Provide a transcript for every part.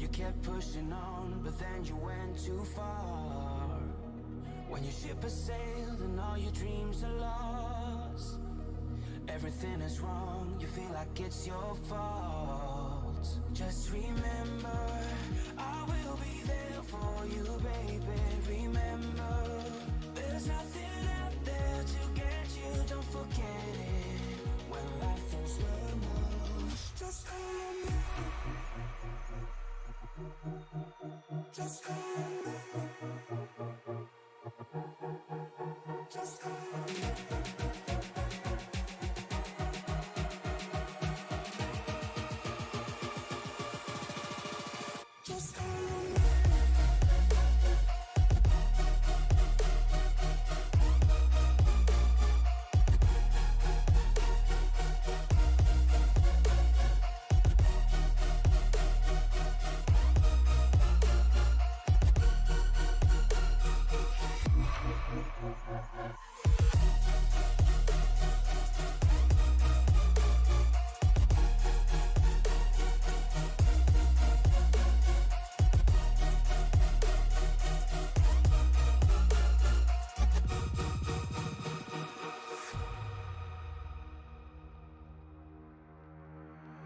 You kept pushing on, but then you went too far. When your ship has sailed and all your dreams are lost, everything is wrong, you feel like it's your fault. Just remember, I will be there for you, baby. Remember, there's nothing out there to get you, don't forget it. When life throws lemons, just call me. Just call me. Just call me. Just call me.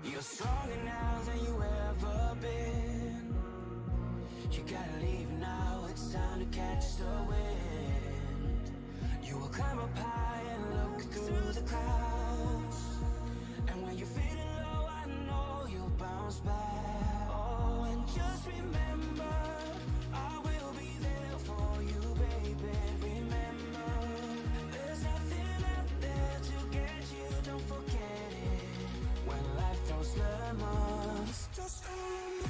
You're stronger now than you ever been. You gotta leave now, it's time to catch the wind. You will climb up high and look through the clouds. And when you're feeling low, I know you'll bounce back. Oh, and just remember, I will be there for you, baby. Remember, there's nothing out there to get you, don't forget it. When life throws lemons, just call me.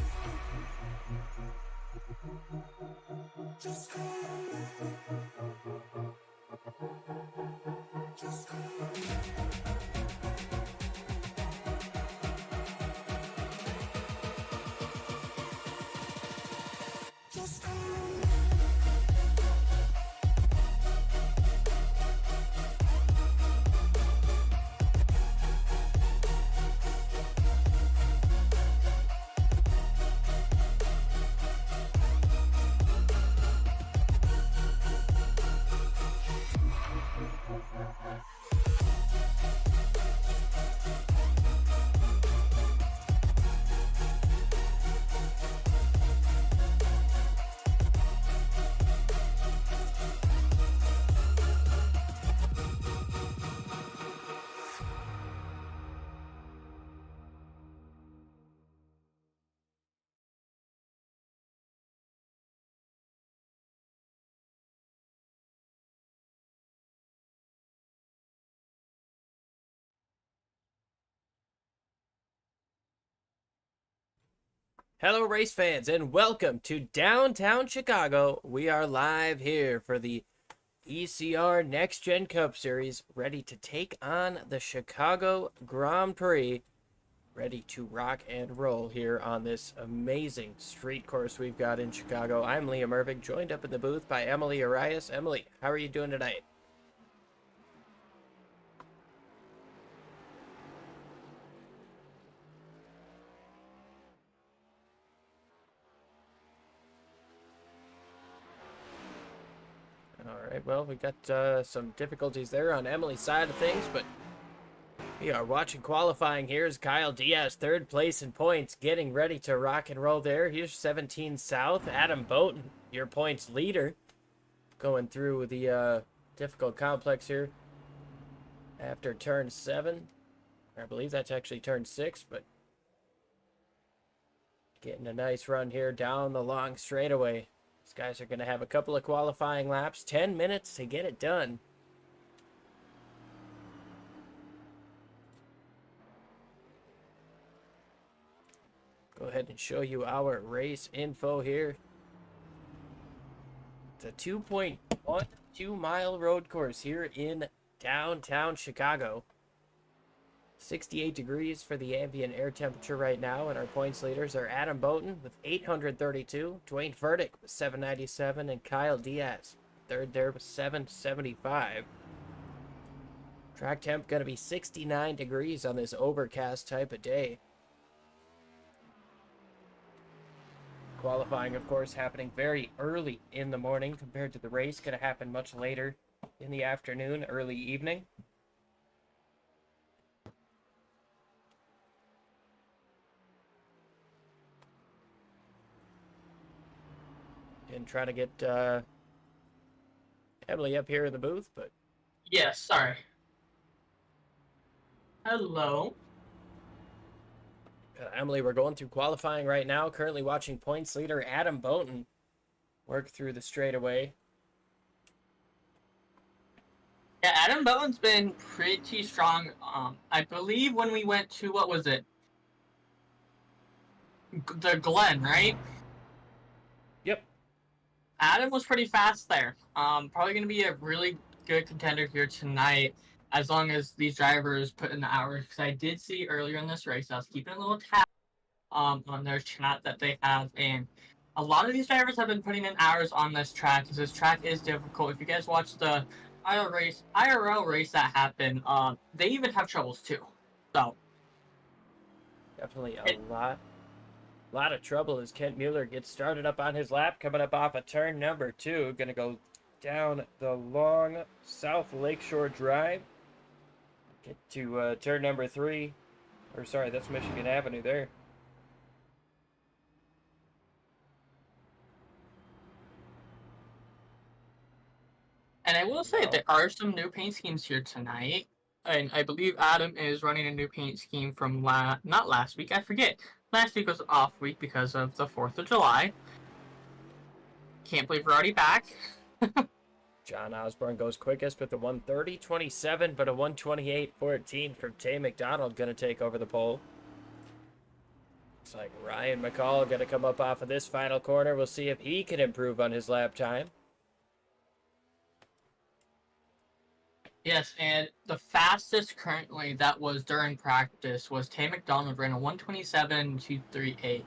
Just call me. Just call me. Just call me. Hello, race fans, and welcome to downtown Chicago. We are live here for the ECR NextGen Cup Series, ready to take on the Chicago Grand Prix, ready to rock and roll here on this amazing street course we've got in Chicago. I'm Liam Irving, joined up in the booth by Emily Arias. Emily, how are you doing tonight? All right, well, we got some difficulties there on Emily's side of things, but we are watching qualifying. Here's Kyle Diaz, third place in points, getting ready to rock and roll there. Here's 17 South, Adam Bowden, your points leader, going through the difficult complex here after turn 7. I believe that's actually turn 6, but getting a nice run here down the long straightaway. These guys are going to have a couple of qualifying laps, 10 minutes to get it done. Go ahead and show you our race info here. It's a 2.12 mile road course here in downtown Chicago. 68 degrees for the ambient air temperature right now, and our points leaders are Adam Bowden with 832, Dwayne Furtick with 797, and Kyle Diaz third there with 775. Track temp going to be 69 degrees on this overcast type of day. Qualifying, of course, happening very early in the morning compared to the race. Going to happen much later in the afternoon, early evening. And trying to get Emily up here in the booth, but... Yes, sorry. Hello. Emily, we're going through qualifying right now. Currently watching points leader Adam Boughton work through the straightaway. Yeah, Adam Bowen's been pretty strong. I believe when we went to, what was it? The Glen, right? Yep. Adam was pretty fast there. Probably going to be a really good contender here tonight, as long as these drivers put in the hours. Because I did see earlier in this race, I was keeping a little tab on their chat that they have, and a lot of these drivers have been putting in hours on this track, because this track is difficult. If you guys watch the IRL race that happened, they even have troubles too. So Definitely a lot of trouble as Kent Mueller gets started up on his lap, coming up off of turn number 2. Gonna go down the long South Lakeshore Drive. Get to turn number 3. Or sorry, that's Michigan Avenue there. And I will say there are some new paint schemes here tonight. And I believe Adam is running a new paint scheme from not last week, I forget. Last week was off week because of the 4th of July. Can't believe we're already back. John Osborne goes quickest with a 1:30.27, but a 1:28.14 from Tay McDonald going to take over the pole. Looks like Ryan McCall going to come up off of this final corner. We'll see if he can improve on his lap time. Yes, and the fastest currently that was during practice was Tay McDonald ran a 1:27.238.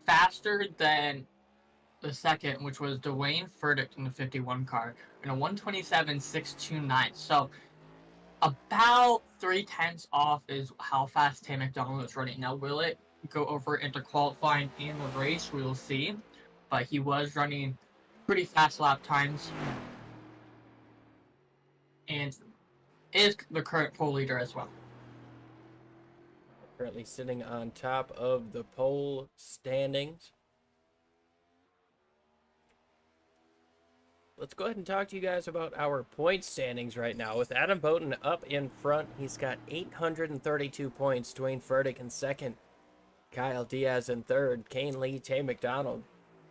Faster than the second, which was Dwayne Furtick in the 51 car, in a 1:27.629. So about 3/10 off is how fast Tay McDonald is running. Now, will it go over into qualifying in the race? We will see. But he was running pretty fast lap times, and is the current pole leader as well. Currently sitting on top of the pole standings. Let's go ahead and talk to you guys about our point standings right now. With Adam Boughton up in front, he's got 832 points. Dwayne Furtick in second. Kyle Diaz in third. Kane Lee, Tay McDonald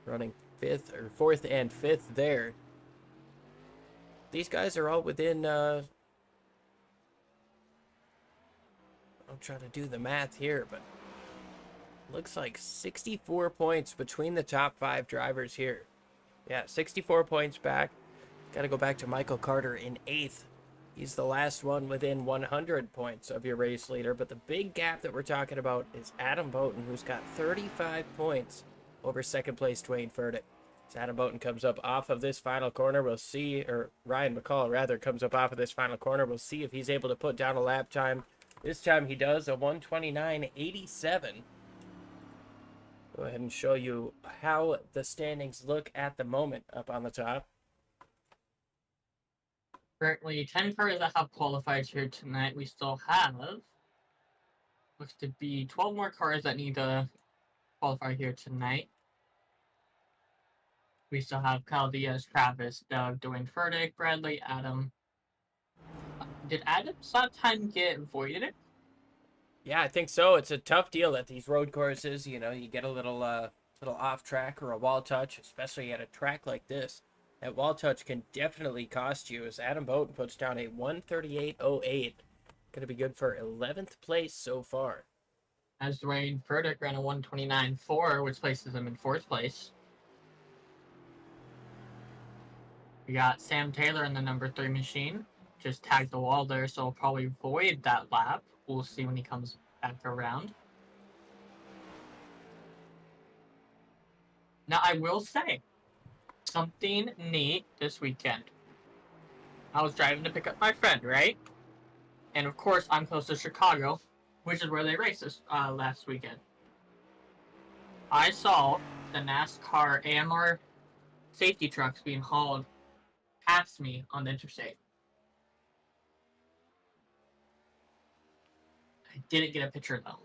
running fourth and fifth there. These guys are all within, I'm trying to do the math here, but looks like 64 points between the top 5 drivers here. Yeah, 64 points back. Got to go back to Michael Carter in 8th. He's the last one within 100 points of your race leader. But the big gap that we're talking about is Adam Boughton, who's got 35 points over second place Dwayne Furtick. As Adam Boughton comes up off of this final corner, we'll see, or Ryan McCall rather comes up off of this final corner. We'll see if he's able to put down a lap time. This time he does, a 1:29.87. Go ahead and show you how the standings look at the moment up on the top. Currently, 10 cars that have qualified here tonight. We still have, looks to be 12 more cars that need to qualify here tonight. We still have Kyle Diaz, Travis, Doug, Dwayne Furtick, Bradley, Adam. Did Adam's lap time get voided? Yeah, I think so. It's a tough deal at these road courses. You know, you get a little off track or a wall touch, especially at a track like this. That wall touch can definitely cost you. As Adam Boughton puts down a 1:38.08, going to be good for 11th place so far. As Dwayne Furtick ran a 1:29.4, which places him in 4th place. We got Sam Taylor in the number 3 machine. Just tagged the wall there, so he'll probably void that lap. We'll see when he comes back around. Now, I will say something neat this weekend. I was driving to pick up my friend, right? And of course, I'm close to Chicago, which is where they raced this last weekend. I saw the NASCAR AMR safety trucks being hauled past me on the interstate. I didn't get a picture though.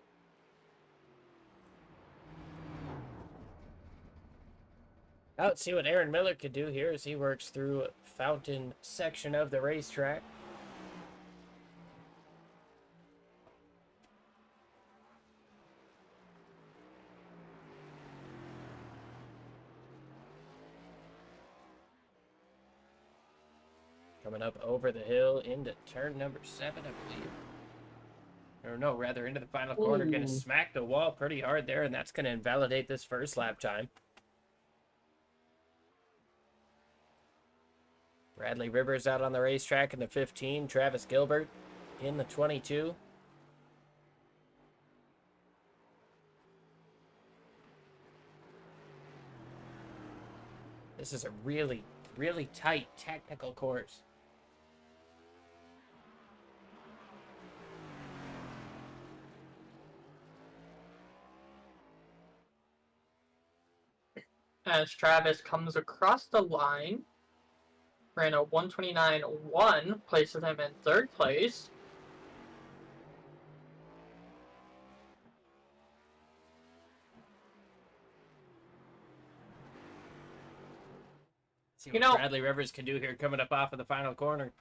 Let's see what Aaron Miller could do here as he works through Fountain section of the racetrack. Coming up over the hill into turn number 7, I believe. Or no, rather into the final corner. Going to smack the wall pretty hard there, and that's going to invalidate this first lap time. Bradley Rivers out on the racetrack in the 15. Travis Gilbert in the 22. This is a really, really tight technical course. As Travis comes across the line, ran a 129.1, places him in third place. See what Bradley Rivers can do here coming up off of the final corner.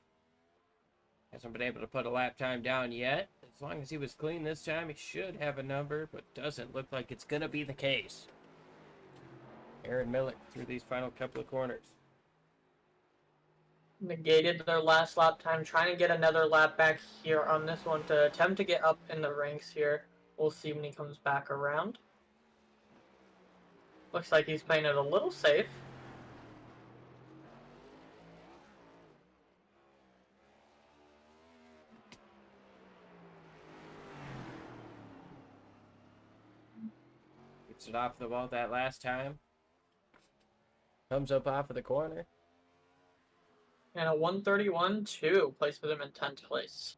Hasn't been able to put a lap time down yet. As long as he was clean this time, he should have a number, but doesn't look like it's going to be the case. Aaron Miller through these final couple of corners. Negated their last lap time, trying to get another lap back here on this one to attempt to get up in the ranks here. We'll see when he comes back around. Looks like he's playing it a little safe. Gets it off the wall that last time. Comes up off of the corner. And a 131.2 places him in 10th place.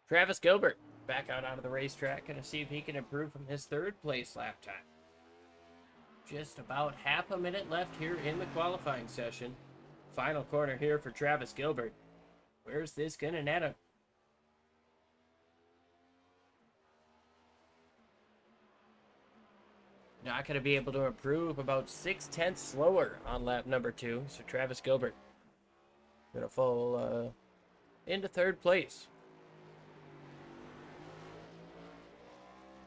Travis Gilbert back out onto the racetrack. Going to see if he can improve from his third place lap time. Just about half a minute left here in the qualifying session. Final corner here for Travis Gilbert. Where's this going to net him? Not going to be able to improve, about 0.6 slower on lap number 2. So Travis Gilbert going to fall into third place.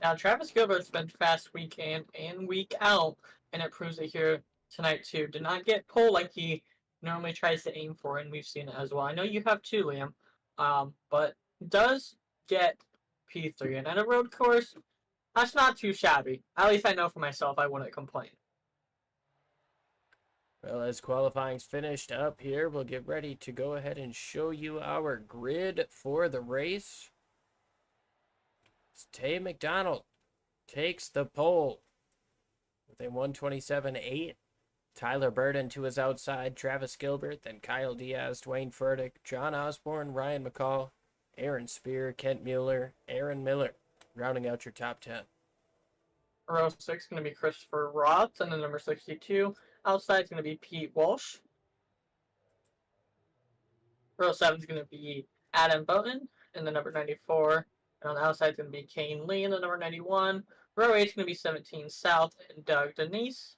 Now, Travis Gilbert's been fast week in and week out, and it proves it here tonight too. Did not get pole like he normally tries to aim for, and we've seen it as well. I know you have too, Liam, but does get P3, and at a road course, that's not too shabby. At least I know for myself, I wouldn't complain. Well, as qualifying's finished up here, we'll get ready to go ahead and show you our grid for the race. Tay McDonald takes the pole with a 127.8. Tyler Burden to his outside, Travis Gilbert, then Kyle Diaz, Dwayne Furtick, John Osborne, Ryan McCall, Aaron Spear, Kent Mueller, Aaron Miller, rounding out your top 10. Row 6 going to be Christopher Roth, and then number 62. Outside is going to be Pete Walsh. Row 7 is going to be Adam Bowden, and the number 94. And on the outside is going to be Kane Lee, and the number 91. Row 8 is going to be 17 South, and Doug Denise.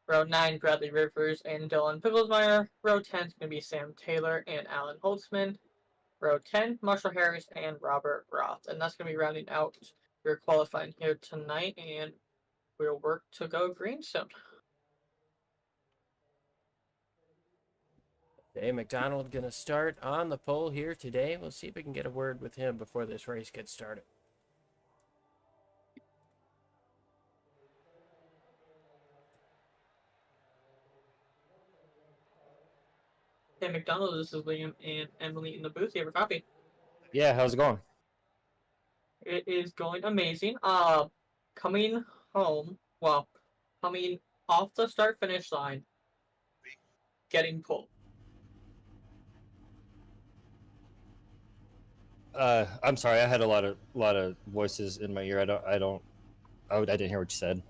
Row 9, Bradley Rivers and Dylan Pivelsmeyer. Row 10 is going to be Sam Taylor and Alan Holtzman. Row 10, Marshall Harris and Robert Roth. And that's going to be rounding out your qualifying here tonight, and we'll work to go green soon. Tay McDonald going to start on the pole here today. We'll see if we can get a word with him before this race gets started. Hey, McDonald, this is Liam and Emily in the booth. You have a copy? Yeah, how's it going? It is going amazing. Coming home, well, coming off the start-finish line, getting pulled. I'm sorry. I had a lot of voices in my ear. I didn't hear what you said.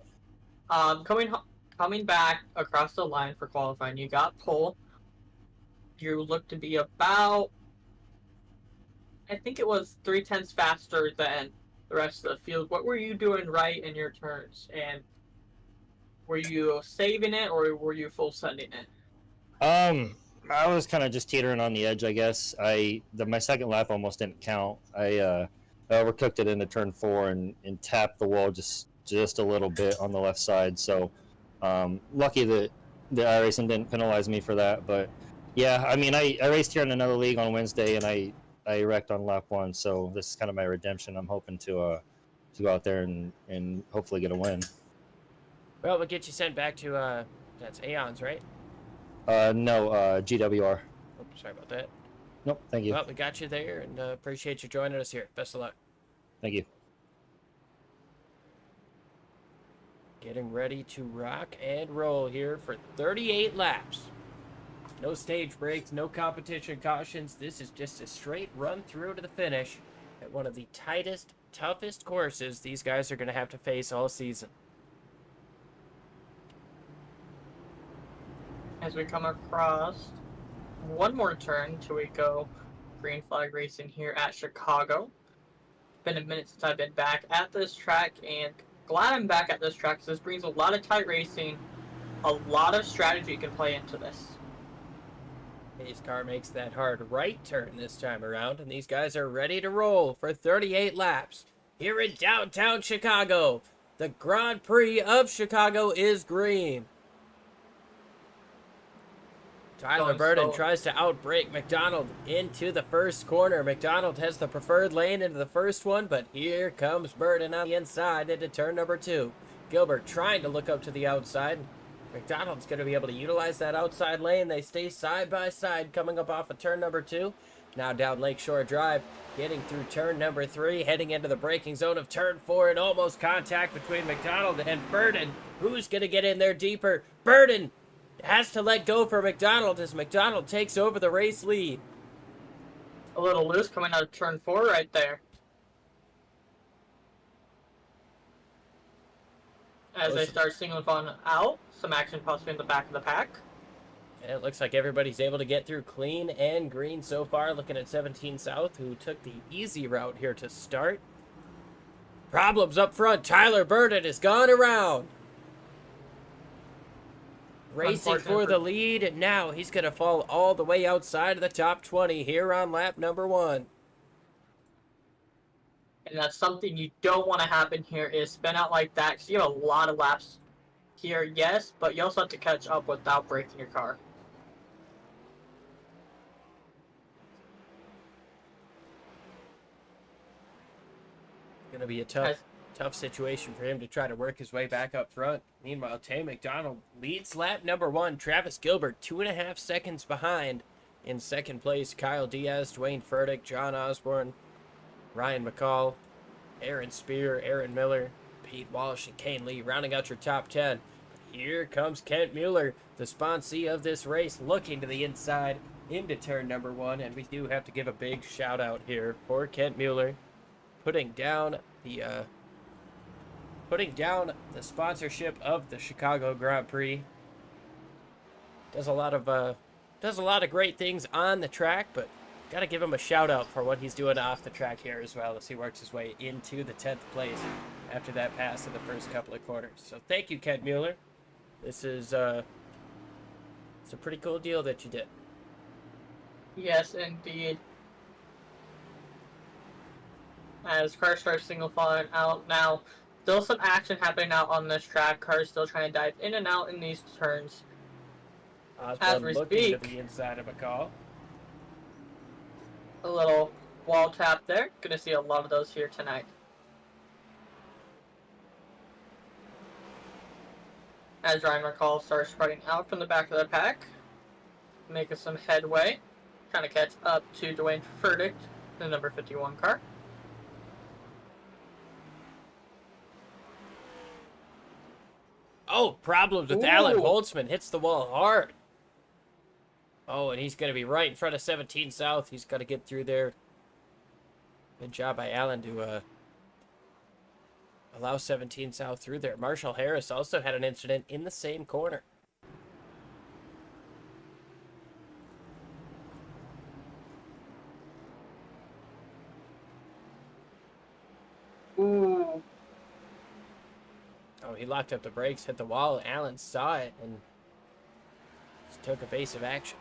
Coming back across the line for qualifying, you got pole. You look to be about, I think it was 3/10 faster than the rest of the field. What were you doing right in your turns? And were you saving it or were you full sending it? I was kind of just teetering on the edge, I guess. My second lap almost didn't count. I overcooked it into turn 4 and tapped the wall just a little bit on the left side. So lucky that the iRacing didn't penalize me for that. But yeah, I mean, I raced here in another league on Wednesday, and I wrecked on lap 1. So this is kind of my redemption. I'm hoping to go out there and hopefully get a win. Well, we'll get you sent back to, that's Aeons, right? No, GWR. Oh, sorry about that. Nope, thank you. Well, we got you there, and appreciate you joining us here. Best of luck. Thank you. Getting ready to rock and roll here for 38 laps. No stage breaks, no competition cautions. This is just a straight run through to the finish at one of the tightest, toughest courses these guys are going to have to face all season. As we come across one more turn till we go green flag racing here at Chicago. Been a minute since I've been back at this track, and glad I'm back at this track because this brings a lot of tight racing, a lot of strategy can play into this. His car makes that hard right turn this time around, and these guys are ready to roll for 38 laps here in downtown Chicago. The Grand Prix of Chicago is green. Tyler Burden tries to outbrake McDonald into the first corner. McDonald has the preferred lane into the first one, but here comes Burden on the inside into turn number 2. Gilbert trying to look up to the outside. McDonald's going to be able to utilize that outside lane. They stay side by side coming up off of turn number 2. Now down Lakeshore Drive, getting through turn number 3, heading into the braking zone of turn 4, and almost contact between McDonald and Burden. Who's going to get in there deeper? Burden has to let go for McDonald as McDonald takes over the race lead. A little loose coming out of turn 4 right there. As they start singling fun out, some action possibly in the back of the pack. And it looks like everybody's able to get through clean and green so far, looking at 17 South, who took the easy route here to start. Problems up front. Tyler Burden has gone around. Racing for the lead. Now he's going to fall all the way outside of the top 20 here on lap number 1. And that's something you don't want to happen here is spin out like that. Because you have a lot of laps here, yes, but you also have to catch up without breaking your car. Going to be a tough situation for him to try to work his way back up front. Meanwhile, Tay McDonald leads lap number 1. Travis Gilbert 2.5 seconds behind in second place. Kyle Diaz, Dwayne Furtick, John Osborne, Ryan McCall, Aaron Spear, Aaron Miller, Pete Walsh, and Kane Lee rounding out your top 10. Here comes Kent Mueller, the sponsee of this race, looking to the inside into turn number 1, and we do have to give a big shout out here for Kent Mueller, putting down the sponsorship of the Chicago Grand Prix. Does a lot of great things on the track, but got to give him a shout out for what he's doing off the track here as well, as he works his way into the 10th place after that pass in the first couple of corners. So thank you, Kent Mueller. This is it's a pretty cool deal that you did. Yes, indeed. As cars start single falling out now, still some action happening out on this track. Cars still trying to dive in and out in these turns. As we looking speak, to the inside of a call. A little wall tap there. Gonna see a lot of those here tonight. As Ryan McCall starts spreading out from the back of the pack, making some headway, trying to catch up to Dwayne Furtick, the number 51 car. Oh, problems with Alan Holtzman. Hits the wall hard. Oh, and he's going to be right in front of 17 South. He's got to get through there. Good job by Allen to allow 17 South through there. Marshall Harris also had an incident in the same corner. Ooh. Oh, he locked up the brakes, hit the wall. Allen saw it and just took evasive action.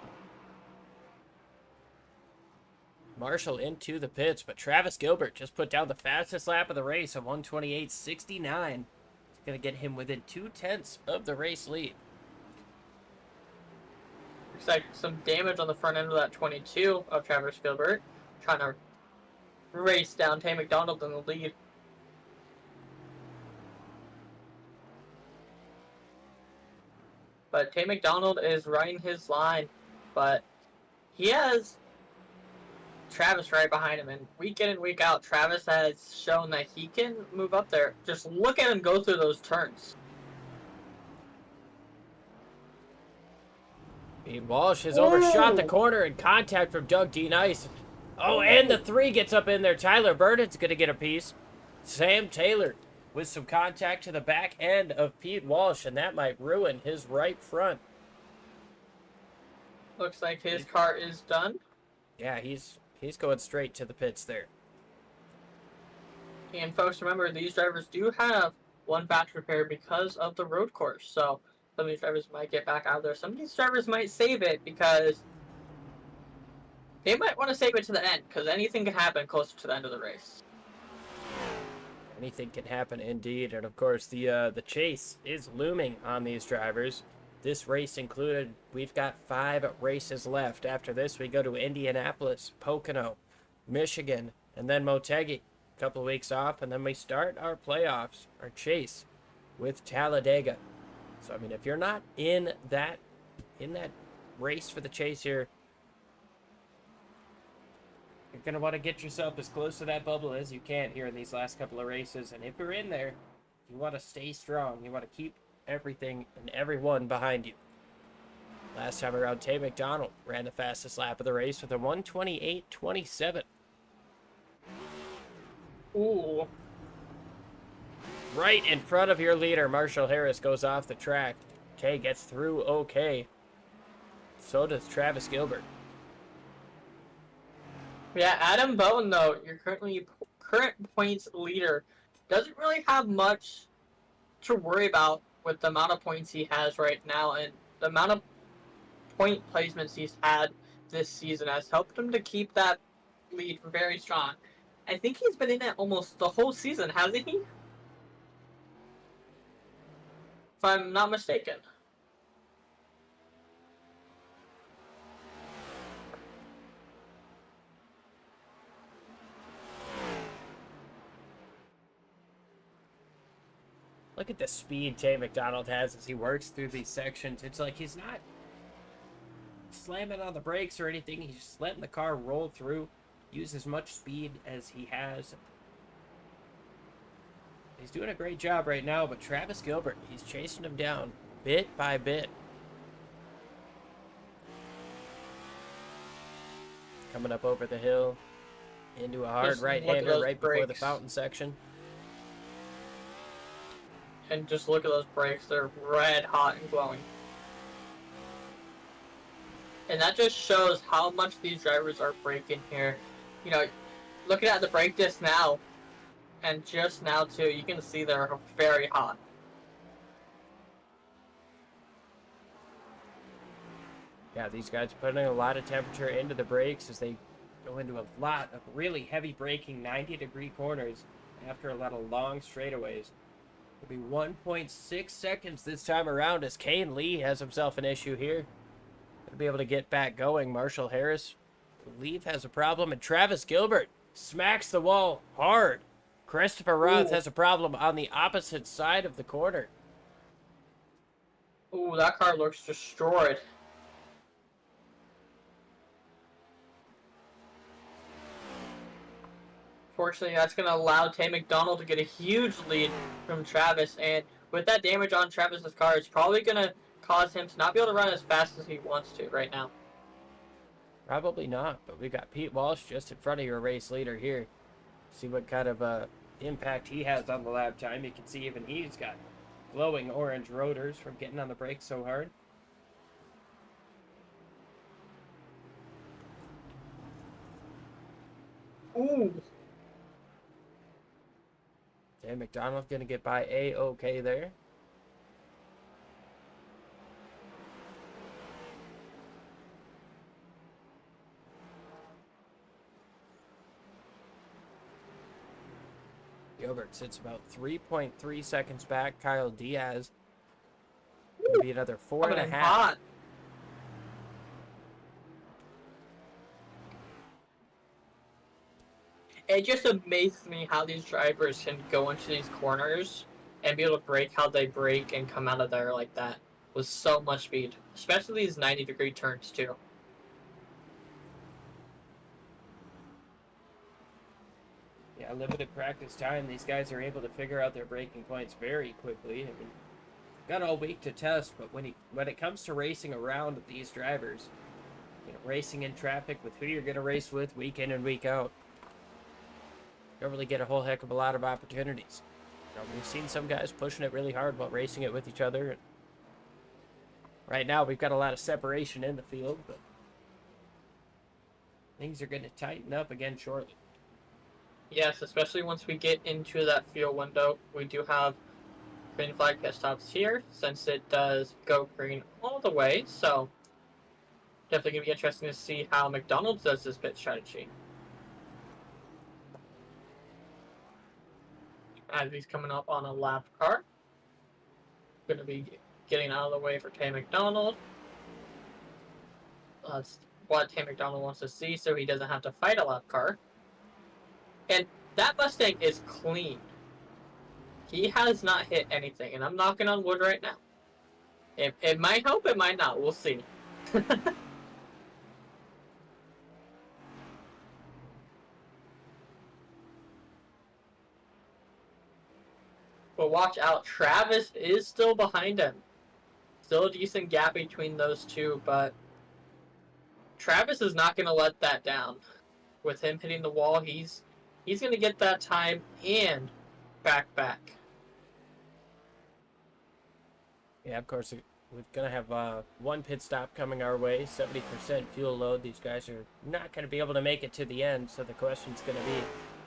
Marshall into the pits, but Travis Gilbert just put down the fastest lap of the race, a 1:28.69. It's going to get him within 0.2 of the race lead. Looks like some damage on the front end of that 22 of Travis Gilbert, trying to race down Tay McDonald in the lead. But Tay McDonald is running his line, but he has Travis right behind him, and week in and week out, Travis has shown that he can move up there. Just look at him go through those turns. Pete Walsh has overshot the corner in contact from Doug D. Nice. Oh, and the 3 gets up in there. Tyler Burden's going to get a piece. Sam Taylor with some contact to the back end of Pete Walsh, and that might ruin his right front. Looks like his car is done. Yeah, he's going straight to the pits there. And folks, remember, these drivers do have one batch repair because of the road course. So some of these drivers might get back out there. Some of these drivers might save it because they might want to save it to the end, because anything can happen closer to the end of the race. Anything can happen indeed, and of course the chase is looming on these drivers. This race included, we've got 5 races left. After this, we go to Indianapolis, Pocono, Michigan, and then Motegi. A couple of weeks off, and then we start our playoffs, our chase, with Talladega. So, I mean, if you're not in that race for the chase here, you're going to want to get yourself as close to that bubble as you can here in these last couple of races. And if you're in there, you want to stay strong. You want to keep everything and everyone behind you. Last time around, Tay McDonald ran the fastest lap of the race with a 1:28.27. Ooh. Right in front of your leader, Marshall Harris goes off the track. Tay gets through okay. So does Travis Gilbert. Yeah, Adam Bowen, though, your current points leader, doesn't really have much to worry about with the amount of points he has right now, and the amount of point placements he's had this season has helped him to keep that lead very strong. I think he's been in it almost the whole season, hasn't he? If I'm not mistaken. Look at the speed Tay McDonald has as he works through these sections. It's like he's not slamming on the brakes or anything. He's just letting the car roll through, use as much speed as he has. He's doing a great job right now, but Travis Gilbert, he's chasing him down bit by bit. Coming up over the hill into a hard Just look at right-hander those right before the brakes. fountain section. And just look at those brakes. They're red hot and glowing. And that just shows how much these drivers are braking here. You know, looking at the brake disc now, and just now too, you can see they're very hot. Yeah, these guys are putting a lot of temperature into the brakes as they go into a lot of really heavy braking 90-degree corners after a lot of long straightaways. It'll be 1.6 seconds this time around as Kane Lee has himself an issue here. Gonna be able to get back going. Marshall Harris, I believe, has a problem, and Travis Gilbert smacks the wall hard. Christopher Roth has a problem on the opposite side of the corner. Ooh, that car looks destroyed. Fortunately, that's going to allow Tay McDonald to get a huge lead from Travis, and with that damage on Travis's car, it's probably going to cause him to not be able to run as fast as he wants to right now. Probably not, but we got Pete Walsh just in front of your race leader here. See what kind of impact he has on the lap time. You can see even he's got glowing orange rotors from getting on the brakes so hard. Ooh. Okay, McDonald's going to get by A-OK there. Gilbert sits about 3.3 seconds back. Kyle Diaz going to be another four and a half. Hot. It just amazes me how these drivers can go into these corners and be able to brake how they brake and come out of there like that with so much speed. Especially these 90-degree turns, too. Yeah, limited practice time. These guys are able to figure out their braking points very quickly. I mean, got all week to test, but when it comes to racing around these drivers, you know, racing in traffic with who you're going to race with week in and week out, you don't really get a whole heck of a lot of opportunities. You know, we've seen some guys pushing it really hard while racing it with each other. And right now, we've got a lot of separation in the field, but things are going to tighten up again shortly. Yes, especially once we get into that fuel window. We do have green flag pit stops here, since it does go green all the way. So, definitely going to be interesting to see how McDonald's does this pit strategy. As he's coming up on a lap car. Going to be getting out of the way for Tay McDonald. That's what Tay McDonald wants to see, so he doesn't have to fight a lap car. And that Mustang is clean. He has not hit anything, and I'm knocking on wood right now. It might help, it might not. We'll see. But watch out, Travis is still behind him. Still a decent gap between those two, but Travis is not going to let that down. With him hitting the wall, he's going to get that time and back. Yeah, of course, we're going to have one pit stop coming our way, 70% fuel load. These guys are not going to be able to make it to the end, so the question's going to be,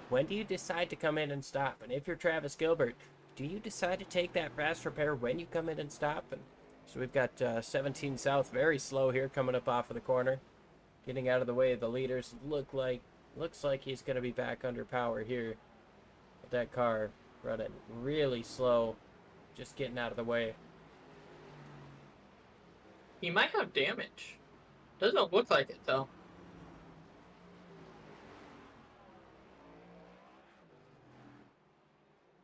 when do you decide to come in and stop? And if you're Travis Gilbert, do you decide to take that fast repair when you come in and stop? And so we've got 17 South very slow here coming up off of the corner, getting out of the way of the leaders. Looks like he's going to be back under power here. With that car running really slow, just getting out of the way. He might have damage. Doesn't look like it, though.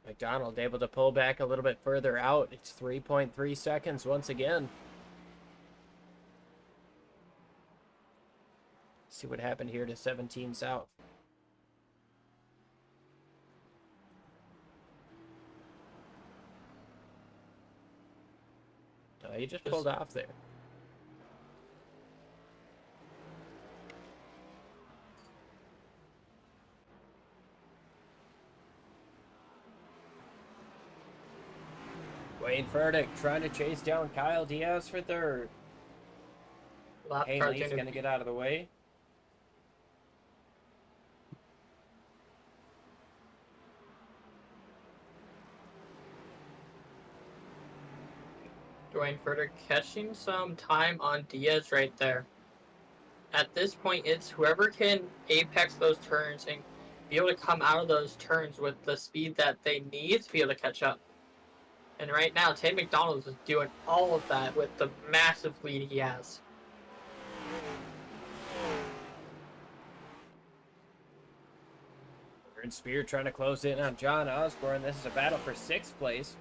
McDonald able to pull back a little bit further out. It's 3.3 seconds once again. See what happened here to 17 South. He just pulled off there. Wayne Furtick trying to chase down Kyle Diaz for third. Hanley's going to get out of the way. Dwayne Furtick catching some time on Diaz right there. At this point, it's whoever can apex those turns and be able to come out of those turns with the speed that they need to be able to catch up. And right now, Tay McDonald is doing all of that with the massive lead he has. Aaron Spear trying to close in on John Osborne. This is a battle for 6th place.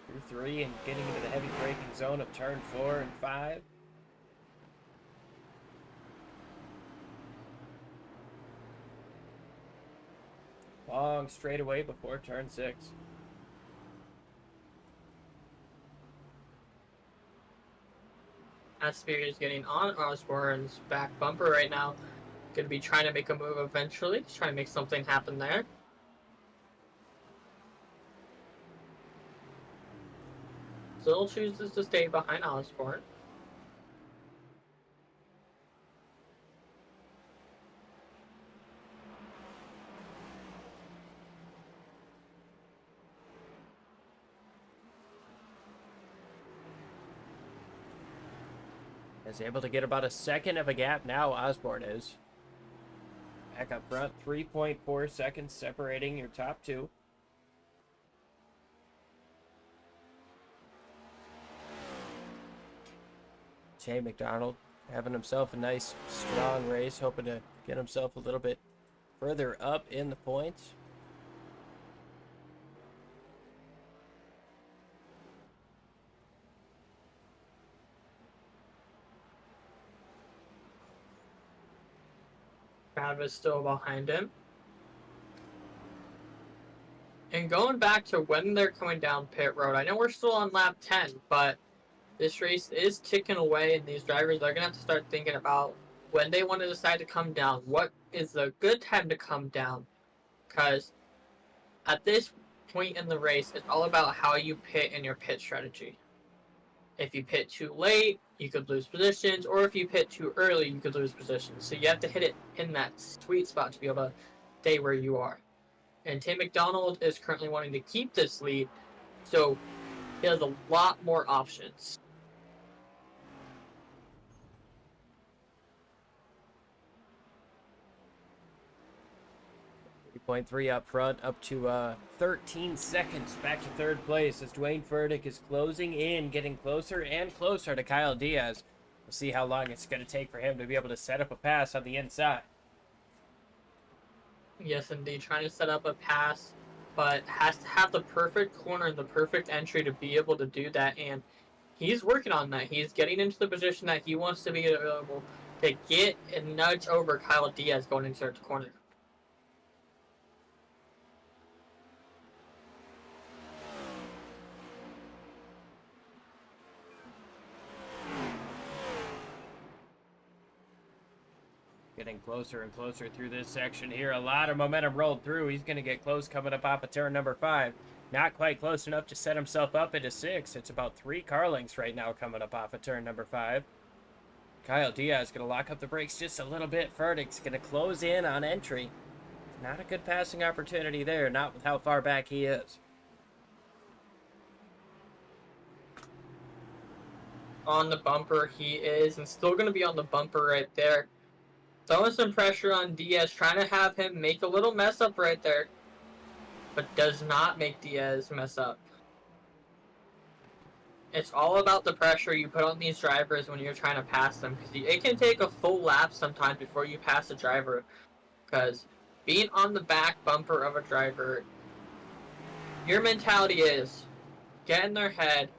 Through 3 and getting into the heavy braking zone of turn 4 and 5. Long straightaway before turn 6. As Spear is getting on Osborne's back bumper right now. Going to be trying to make a move eventually. He's trying to make something happen there. Still chooses to stay behind Osborne. Is able to get about a second of a gap now, Osborne is. Back up front, 3.4 seconds separating your top two. Jay McDonald having himself a nice, strong race, hoping to get himself a little bit further up in the points. Travis still behind him. And going back to when they're coming down pit road, I know we're still on lap 10, but this race is ticking away, and these drivers are going to have to start thinking about when they want to decide to come down. What is a good time to come down? Because at this point in the race, it's all about how you pit and your pit strategy. If you pit too late, you could lose positions, or if you pit too early, you could lose positions. So you have to hit it in that sweet spot to be able to stay where you are. And Tim McDonald is currently wanting to keep this lead, so he has a lot more options. 3.3 up front, up to 13 seconds back to third place as Dwayne Furtick is closing in, getting closer and closer to Kyle Diaz. We'll see how long it's going to take for him to be able to set up a pass on the inside. Yes, indeed, trying to set up a pass, but has to have the perfect corner and the perfect entry to be able to do that, and he's working on that. He's getting into the position that he wants to be able to get and nudge over Kyle Diaz going into the corner. Getting closer and closer through this section here. A lot of momentum rolled through. He's going to get close coming up off of turn number 5. Not quite close enough to set himself up into 6. It's about 3 car lengths right now coming up off of turn number 5. Kyle Diaz going to lock up the brakes just a little bit. Furtick's going to close in on entry. Not a good passing opportunity there, not with how far back he is. On the bumper he is, and still going to be on the bumper right there. Throwing some pressure on Diaz, trying to have him make a little mess up right there, but does not make Diaz mess up. It's all about the pressure you put on these drivers when you're trying to pass them, because it can take a full lap sometimes before you pass a driver, because being on the back bumper of a driver, your mentality is get in their head,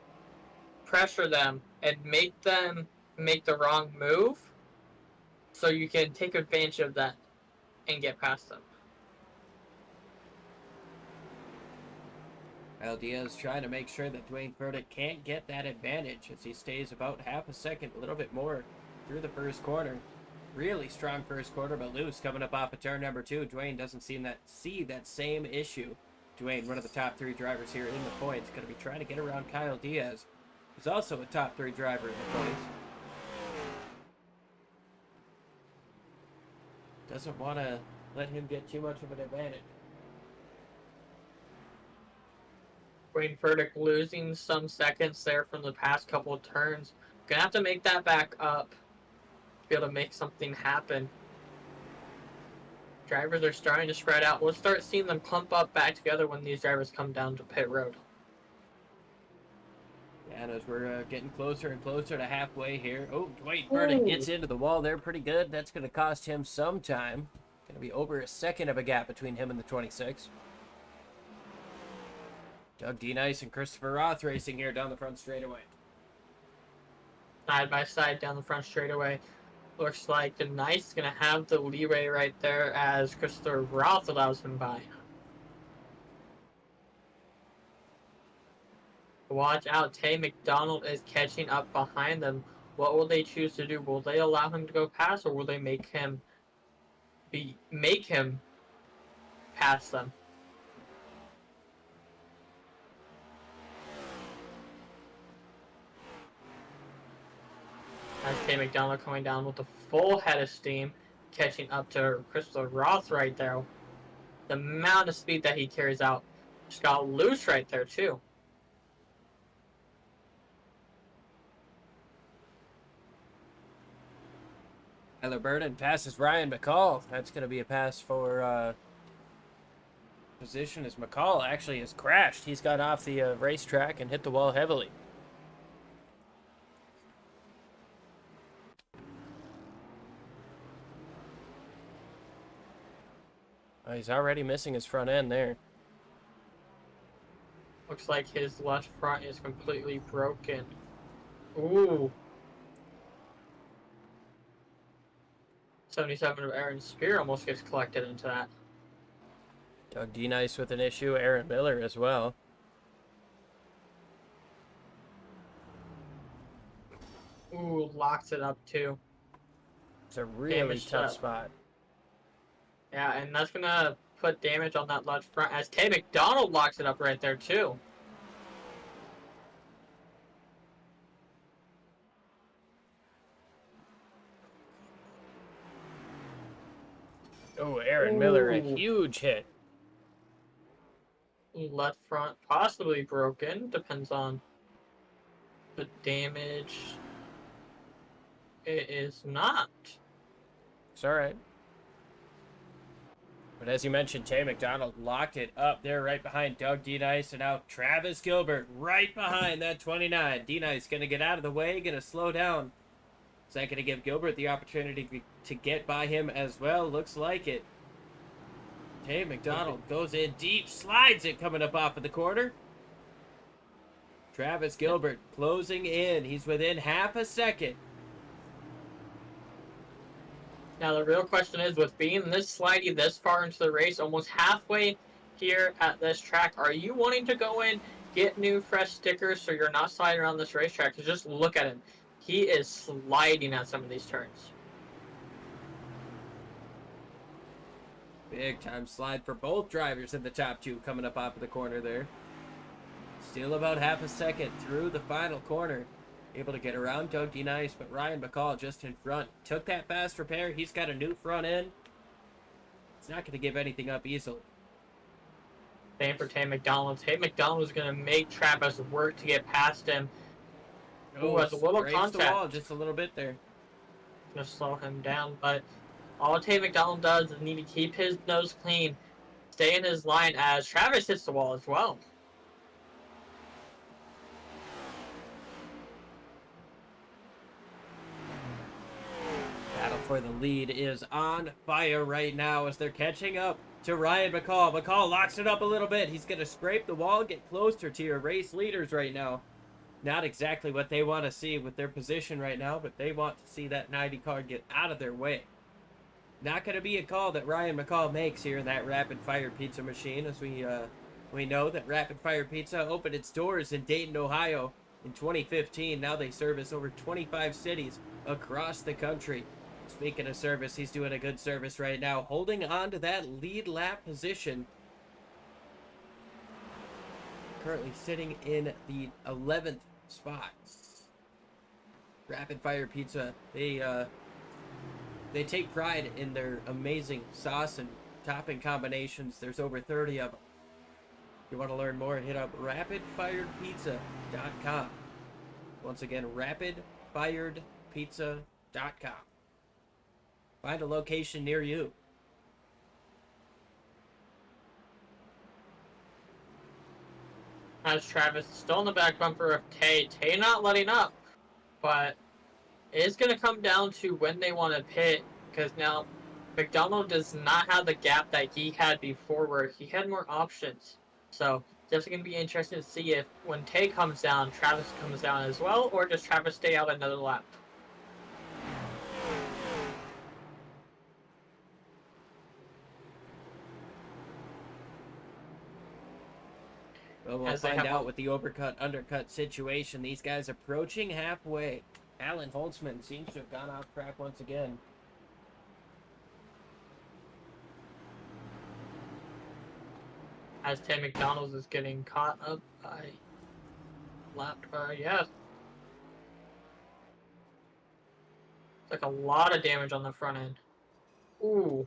pressure them, and make them make the wrong move, so you can take advantage of that and get past them. Kyle Diaz trying to make sure that Dwayne Furtick can't get that advantage as he stays about half a second, a little bit more through the first corner. Really strong first corner, but loose coming up off of turn number 2. Dwayne doesn't see that same issue. Dwayne, one of the top 3 drivers here in the points, going to be trying to get around Kyle Diaz, who's also a top 3 driver in the points. Doesn't want to let him get too much of an advantage. Dwayne Furtick losing some seconds there from the past couple of turns. Gonna have to make that back up to be able to make something happen. Drivers are starting to spread out. We'll start seeing them clump up back together when these drivers come down to pit road. And as we're getting closer and closer to halfway here. Oh, Dwayne Furtick gets into the wall there pretty good. That's going to cost him some time. Going to be over a second of a gap between him and the 26. Doug D. Nice and Christopher Roth racing here down the front straightaway. Side by side down the front straightaway. Looks like the Nice is going to have the leeway right there as Christopher Roth allows him by. Watch out, Tay McDonald is catching up behind them. What will they choose to do? Will they allow him to go past, or will they make him make him pass them. As Tay McDonald coming down with a full head of steam, catching up to Crystal Roth right there. The amount of speed that he carries out just got loose right there too. Tyler Burden passes Ryan McCall. That's going to be a pass for position as McCall actually has crashed. He's got off the racetrack and hit the wall heavily. He's already missing his front end there. Looks like his left front is completely broken. Ooh. 77 of Aaron Spear almost gets collected into that. Doug D-Nice with an issue. Aaron Miller as well. Ooh, locks it up too. It's a really Damaged tough up. spot. Yeah, and that's gonna put damage on that left front as Tay McDonald locks it up right there too. Oh, Aaron Miller, a Ooh. huge hit. Left front possibly broken, depends on the damage. It is not. It's all right. But as you mentioned, Tay McDonald locked it up there right behind Doug D-Nice. And now Travis Gilbert right behind that 29. D-Nice going to get out of the way, going to slow down. Is that going to give Gilbert the opportunity to get by him as well? Looks like it. Tay McDonald goes in deep, slides it coming up off of the corner. Travis Gilbert closing in. He's within half a second. Now the real question is, with being this slidey this far into the race, almost halfway here at this track, are you wanting to go in, get new fresh stickers so you're not sliding around this racetrack? Because just look at him. He is sliding at some of these turns. Big time slide for both drivers in the top two coming up off of the corner there. Still about half a second through the final corner. Able to get around Doug D-Nice, but Ryan McCall just in front. Took that fast repair. He's got a new front end. It's not going to give anything up easily. Same for Tay McDonald. Tay McDonald is going to make Travis work to get past him. Ooh, has a little scrapes the contact. wall just a little bit there. Going to slow him down, but all Tay McDonald does is need to keep his nose clean, stay in his line as Travis hits the wall as well. Battle for the lead is on fire right now as they're catching up to Ryan McCall. McCall locks it up a little bit. He's going to scrape the wall, get closer to your race leaders right now. Not exactly what they want to see with their position right now, but they want to see that 90 car get out of their way. Not going to be a call that Ryan McCall makes here in that Rapid Fire Pizza machine, as we know that Rapid Fire Pizza opened its doors in Dayton, Ohio in 2015. Now they service over 25 cities across the country. Speaking of service, he's doing a good service right now, holding on to that lead lap position. Currently sitting in the 11th spot. Rapid Fire Pizza, they take pride in their amazing sauce and topping combinations. There's over 30 of them. If you want to learn more, hit up rapidfiredpizza.com. Once again, rapidfiredpizza.com. Find a location near you. As Travis still in the back bumper of Tay. Tay not letting up, but it's going to come down to when they want to pit, because now McDonald does not have the gap that he had before where he had more options. So it's going to be interesting to see if when Tay comes down, Travis comes down as well, or does Travis stay out another lap? Well, we'll find out with the overcut-undercut situation. These guys approaching halfway. Alan Holtzman seems to have gone off track once again. as Tim McDonald's is getting caught up by yes. It's like a lot of damage on the front end. Ooh.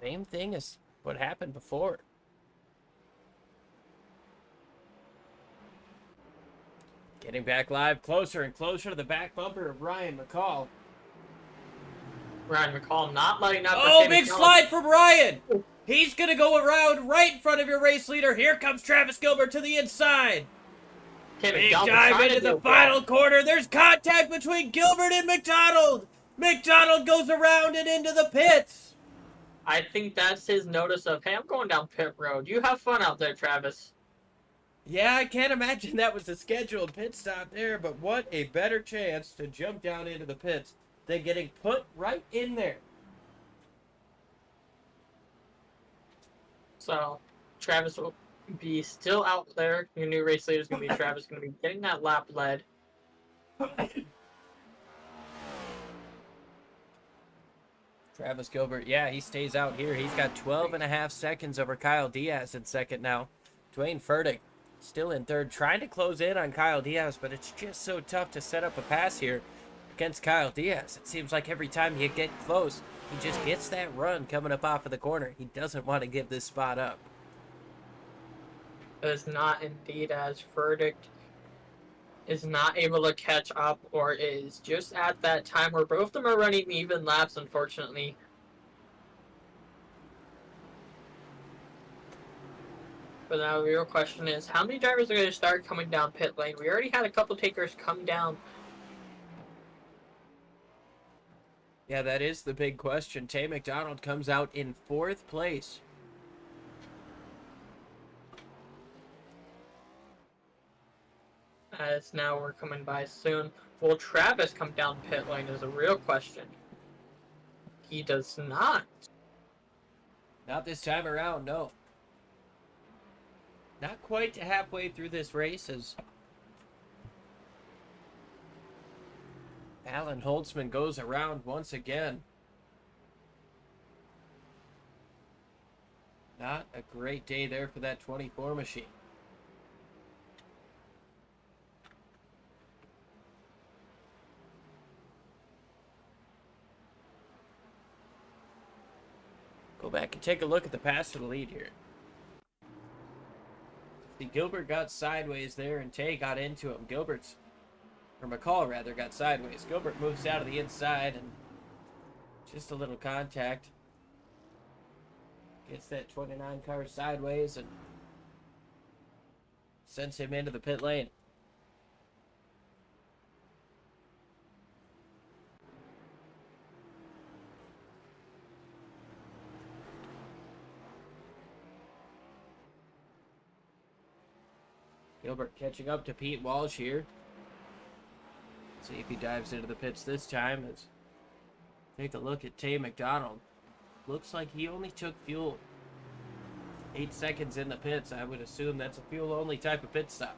Same thing as what happened before. Getting back live, closer and closer to the back bumper of Ryan McCall. Ryan McCall not letting up. Oh, big slide from Ryan! He's gonna go around right in front of your race leader. Here comes Travis Gilbert to the inside. Big dive into the final corner. There's contact between Gilbert and McDonald. McDonald goes around and into the pits. I think that's his notice of, hey, I'm going down pit road. You have fun out there, Travis. Yeah, I can't imagine that was a scheduled pit stop there, but what a better chance to jump down into the pits than getting put right in there. So, Travis will be still out there. Your new race leader is going to be Travis, going to be getting that lap led. Travis Gilbert, yeah, he stays out here. He's got 12.5 seconds over Kyle Diaz in second now. Dwayne Furtick still in third, trying to close in on Kyle Diaz, but it's just so tough to set up a pass here against Kyle Diaz. It seems like every time you get close, he just gets that run coming up off of the corner. He doesn't want to give this spot up. It is not indeed, as Furtick is not able to catch up, or is just at that time where both of them are running even laps, unfortunately. But now the real question is, how many drivers are going to start coming down pit lane? We already had a couple takers come down. Yeah, that is the big question. Tay McDonald comes out in 4th place. As now we're coming by soon. Will Travis come down pit lane is a real question. He does not. Not this time around, no. Not quite to halfway through this race as Alan Holtzman goes around once again. Not a great day there for that 24 machine. Go back and take a look at the pass to the lead here. See, Gilbert got sideways there and Tay got into him. McCall rather, got sideways. Gilbert moves out of the inside and just a little contact. Gets that 29 car sideways and sends him into the pit lane. Gilbert catching up to Pete Walsh here. See if he dives into the pits this time. Let's take a look at Tay McDonald. Looks like he only took fuel 8 seconds in the pits. I would assume that's a fuel-only type of pit stop.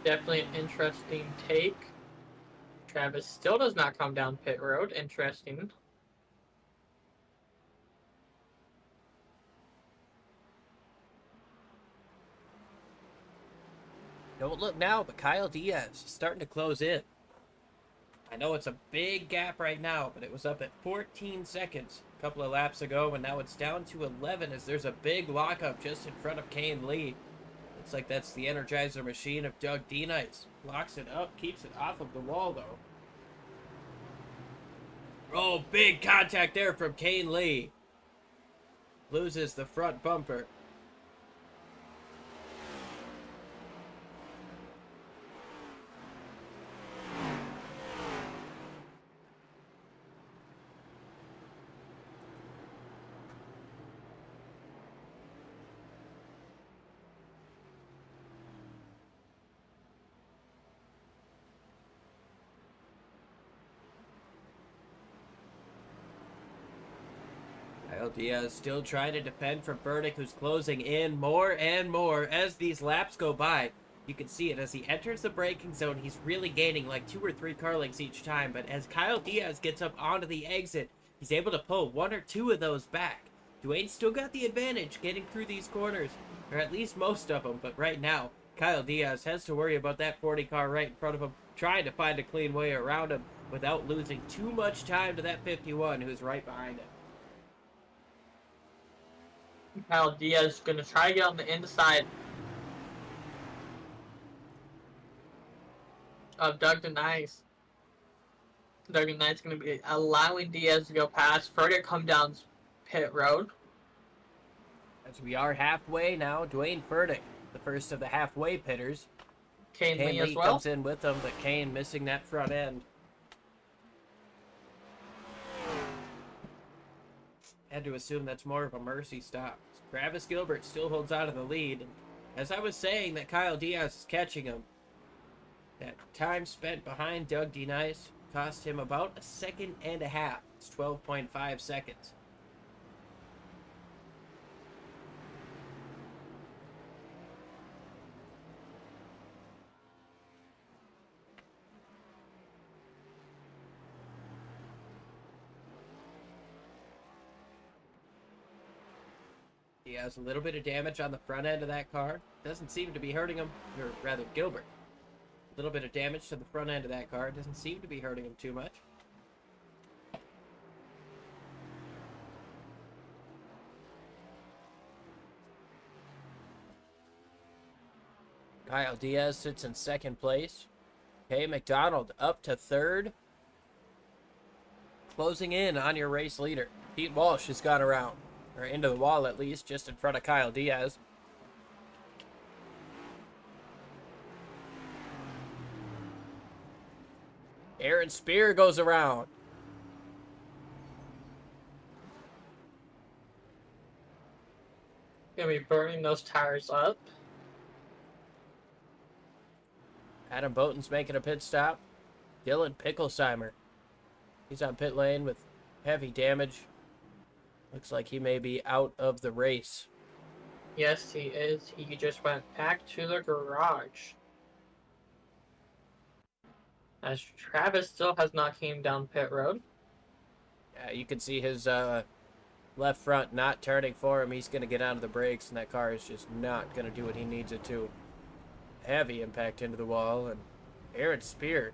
Definitely an interesting take. Travis still does not come down pit road. Interesting. Don't look now, but Kyle Diaz is starting to close in. I know it's a big gap right now, but it was up at 14 seconds a couple of laps ago, and now it's down to 11 as there's a big lockup just in front of Kane Lee. Looks like that's the Energizer machine of Doug D-Nice. Locks it up, keeps it off of the wall, though. Oh, big contact there from Kane Lee. Loses the front bumper. Kyle Diaz still trying to defend from Burdick, who's closing in more and more as these laps go by. You can see it as he enters the braking zone. He's really gaining like 2 or 3 car lengths each time. But as Kyle Diaz gets up onto the exit, he's able to pull one or two of those back. Dwayne's still got the advantage getting through these corners, or at least most of them, but right now, Kyle Diaz has to worry about that 40 car right in front of him, trying to find a clean way around him without losing too much time to that 51 who's right behind him. Kyle Diaz is going to try to get on the inside of Doug DeNice. Doug DeNice is going to be allowing Diaz to go past. Further come down pit road. As we are halfway now, Dwayne Furtick, the first of the halfway pitters. Kane Lee as Lee well. comes in with him, but Kane missing that front end. Had to assume that's more of a mercy stop. Travis Gilbert still holds out of the lead. And as I was saying that Kyle Diaz is catching him, that time spent behind Doug DeNice cost him about a second and a half. It's 12.5 seconds. He has a little bit of damage on the front end of that car. Doesn't seem to be hurting him, or rather Gilbert. A little bit of damage to the front end of that car. Doesn't seem to be hurting him too much. Kyle Diaz sits in second place. Kay McDonald up to third. Closing in on your race leader. Pete Walsh has gone around. Or into the wall at least, just in front of Kyle Diaz. Aaron Spear goes around. Gonna be burning those tires up. Adam Bowden's making a pit stop. Dylan Picklesheimer. He's on pit lane with heavy damage. Looks like he may be out of the race. Yes, he is. He just went back to the garage. As Travis still has not came down pit road. Yeah, you can see his left front not turning for him. He's going to get onto the brakes, and that car is just not going to do what he needs it to. Heavy impact into the wall, and Aaron Spear.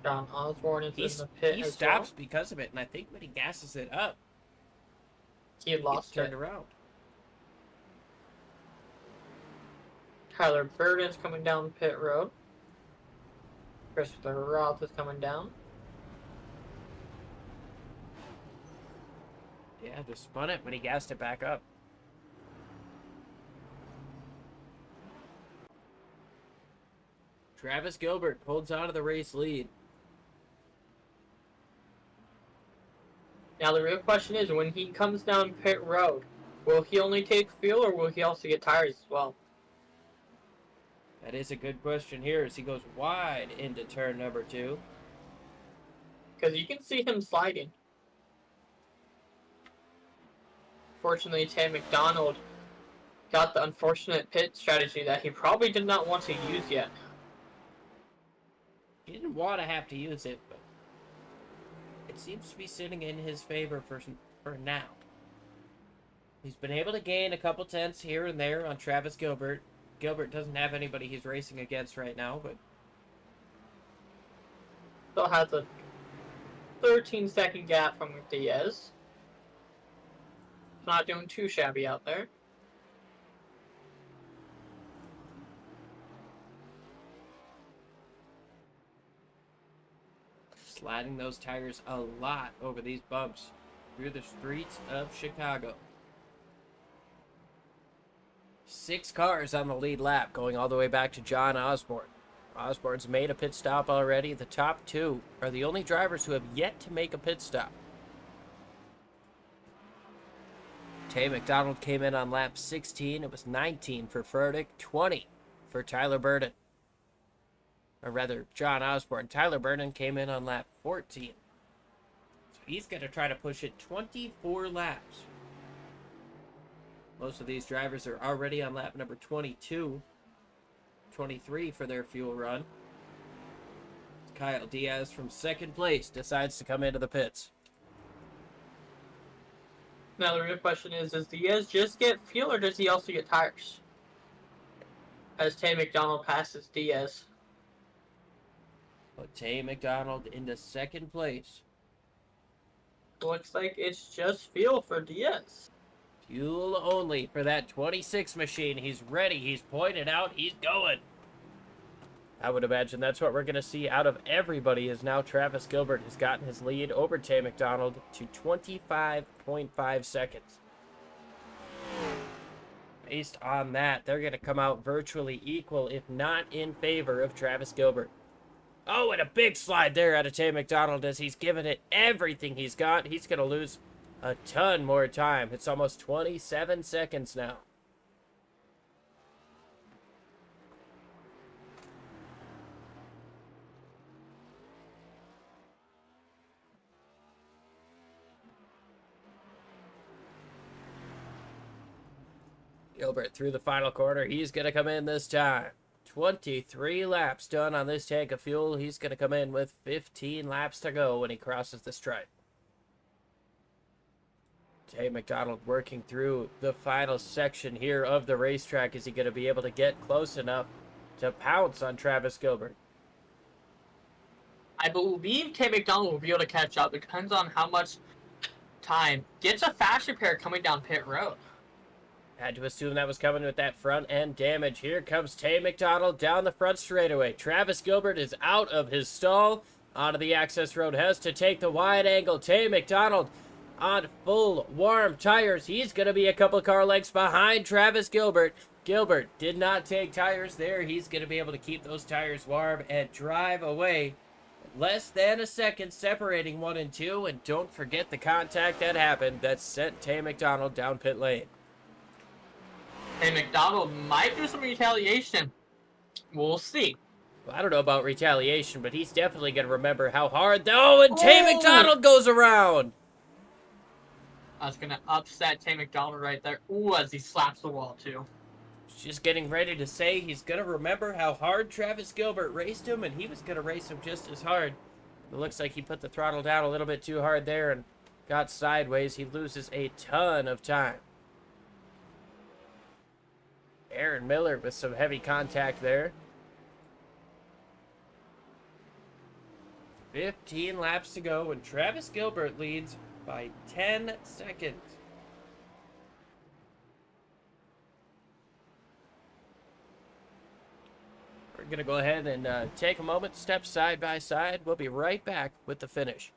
John Osborne is in the pit He as stops well. because of it, and I think when he gasses it up, He lost turned it. around. Tyler Burden's coming down pit road. Christopher Roth is coming down. Yeah, just spun it when he gassed it back up. Travis Gilbert holds on to the race lead. Now the real question is, when he comes down pit road, will he only take fuel or will he also get tires as well? That is a good question here as he goes wide into turn number 2. Because you can see him sliding. Fortunately, Tam McDonald got the unfortunate pit strategy that he probably did not want to use yet. He didn't want to have to use it, but it seems to be sitting in his favor for now. He's been able to gain a couple tenths here and there on Travis Gilbert. Gilbert doesn't have anybody he's racing against right now, but Still has a 13-second gap from Diaz. Not doing too shabby out there. sliding those tires a lot over these bumps through the streets of Chicago. 6 cars on the lead lap, going all the way back to John Osborne. Osborne's made a pit stop already. The top 2 are the only drivers who have yet to make a pit stop. Tay McDonald came in on lap 16. It was 19 for Furtick, 20 for Tyler Burden. Or rather, John Osborne. Tyler Burden came in on lap 14. So he's going to try to push it 24 laps. Most of these drivers are already on lap number 22. 23 for their fuel run. Kyle Diaz from second place decides to come into the pits. Now the real question is, does Diaz just get fuel or does he also get tires? As Tay McDonald passes Diaz. But Tay McDonald into second place. Looks like it's just fuel for Diaz. Fuel only for that 26 machine. He's ready. He's pointed out. He's going. I would imagine that's what we're going to see out of everybody is now Travis Gilbert has gotten his lead over Tay McDonald to 25.5 seconds. Based on that, they're going to come out virtually equal, if not in favor of Travis Gilbert. Oh, and a big slide there out of Tay McDonald as he's given it everything he's got. He's going to lose a ton more time. It's almost 27 seconds now. Gilbert through the final corner. He's going to come in this time. 23 laps done on this tank of fuel. He's going to come in with 15 laps to go when he crosses the stripe. Tay McDonald working through the final section here of the racetrack. Is he going to be able to get close enough to pounce on Travis Gilbert? I believe Tay McDonald will be able to catch up. It depends on how much time. Gets a fast repair coming down pit road. Had to assume that was coming with that front end damage. Here comes Tay McDonald down the front straightaway. Travis Gilbert is out of his stall. Onto the access road. Has to take the wide angle. Tay McDonald on full warm tires. He's going to be a couple car lengths behind Travis Gilbert. Gilbert did not take tires there. He's going to be able to keep those tires warm and drive away. Less than a second separating 1 and 2. And don't forget the contact that happened that sent Tay McDonald down pit lane. Tay McDonald might do some retaliation. We'll see. Well, I don't know about retaliation, but he's definitely going to remember how hard... Oh, and Tay McDonald goes around! That's going to upset Tay McDonald right there. Ooh, as he slaps the wall, too. Just getting ready to say he's going to remember how hard Travis Gilbert raced him, and he was going to race him just as hard. It looks like he put the throttle down a little bit too hard there and got sideways. He loses a ton of time. Aaron Miller with some heavy contact there. 15 laps to go and Travis Gilbert leads by 10 seconds. We're going to go ahead and take a moment, step side by side. We'll be right back with the finish.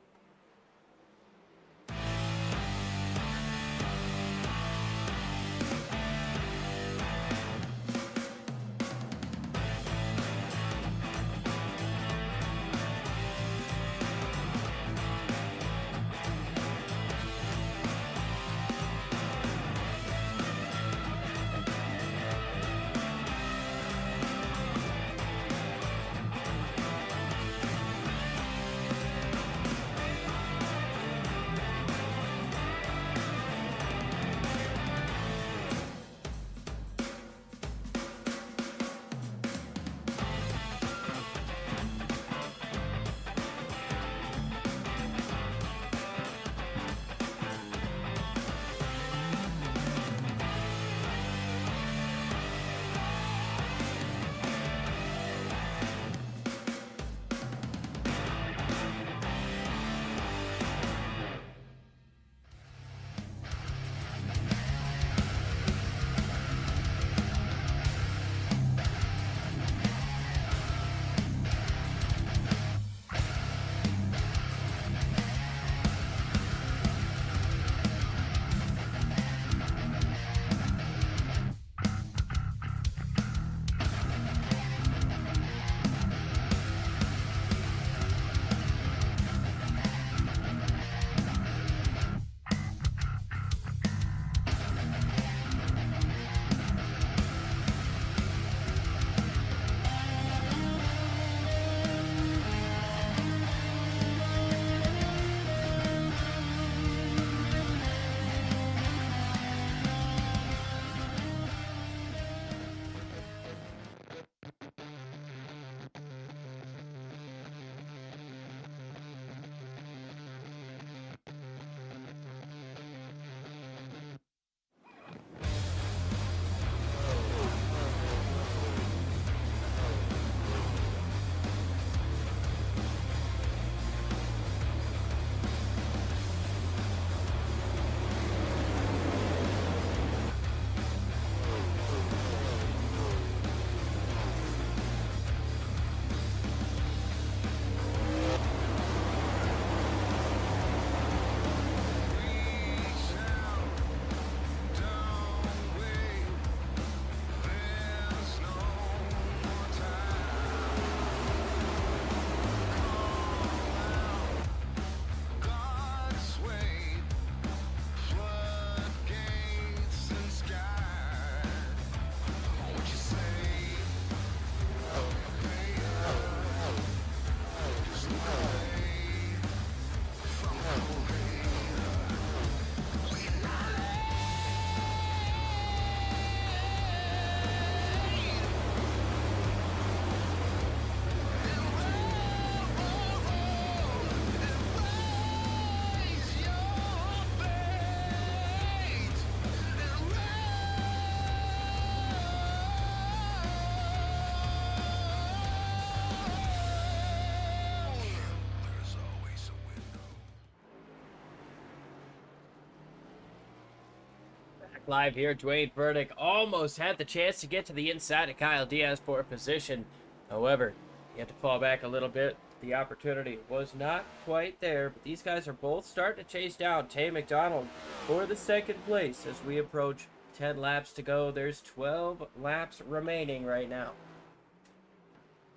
Live here, Dwayne Burdick almost had the chance to get to the inside of Kyle Diaz for a position. However, he had to fall back a little bit. The opportunity was not quite there, but these guys are both starting to chase down Tay McDonald for the second place as we approach 10 laps to go. There's 12 laps remaining right now.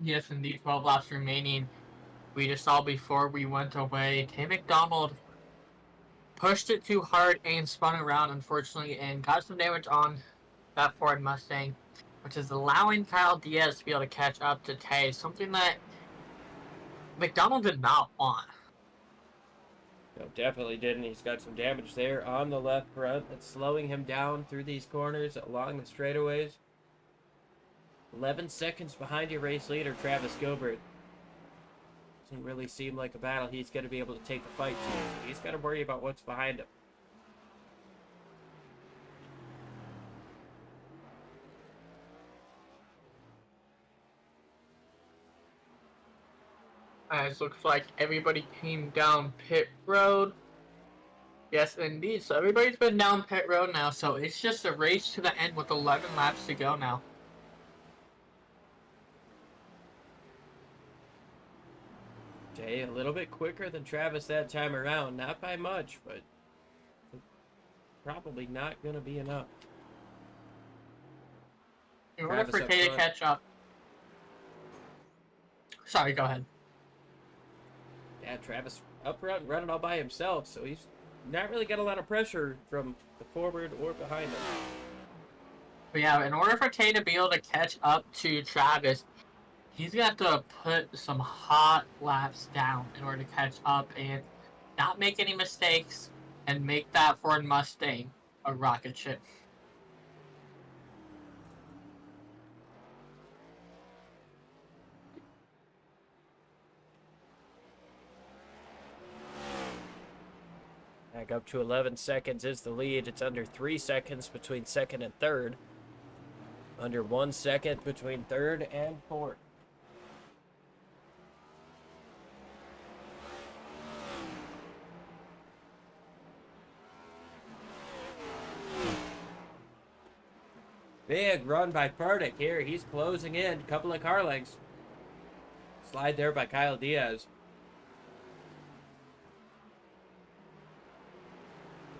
Yes, indeed, 12 laps remaining. We just saw before we went away, Tay McDonald pushed it too hard and spun around, unfortunately, and got some damage on that Ford Mustang, which is allowing Kyle Diaz to be able to catch up to Tay, something that McDonald did not want. No, definitely didn't. He's got some damage there on the left front that's slowing him down through these corners along the straightaways. 11 seconds behind your race leader, Travis Gilbert. Doesn't really seem like a battle he's going to be able to take the fight to, so he's got to worry about what's behind him. As looks like everybody came down pit road. Yes, indeed. So everybody's been down pit road now, so it's just a race to the end with 11 laps to go now. Jay, a little bit quicker than Travis that time around. Not by much, but probably not going to be enough. In order for Tay to catch up. Sorry, go ahead. Yeah, Travis up front running all by himself, so he's not really got a lot of pressure from the forward or behind him. But yeah, in order for Tay to be able to catch up to Travis, he's going to have to put some hot laps down in order to catch up and not make any mistakes and make that Ford Mustang a rocket ship. Back up to 11 seconds is the lead. It's under 3 seconds between second and third. Under 1 second between third and fourth. Big run by Burdick here. He's closing in. Couple of car lengths. Slide there by Kyle Diaz.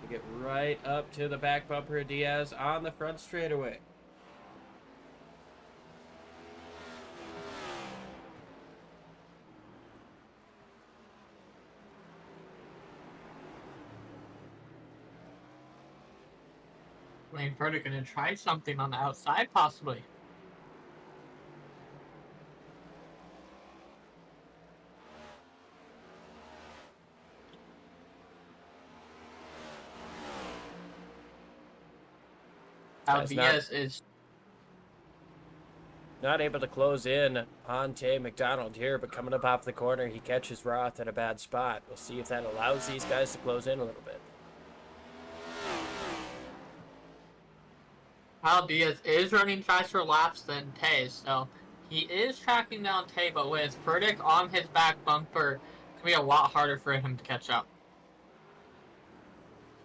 Get right up to the back bumper of Diaz on the front straightaway. Wayne Burdick going to try something on the outside, possibly. Diaz is not able to close in on Tay McDonald here, but coming up off the corner, he catches Roth at a bad spot. We'll see if that allows these guys to close in a little bit. Kyle Diaz is running faster laps than Tay, so he is tracking down Tay, but with Burdick on his back bumper, it's going to be a lot harder for him to catch up.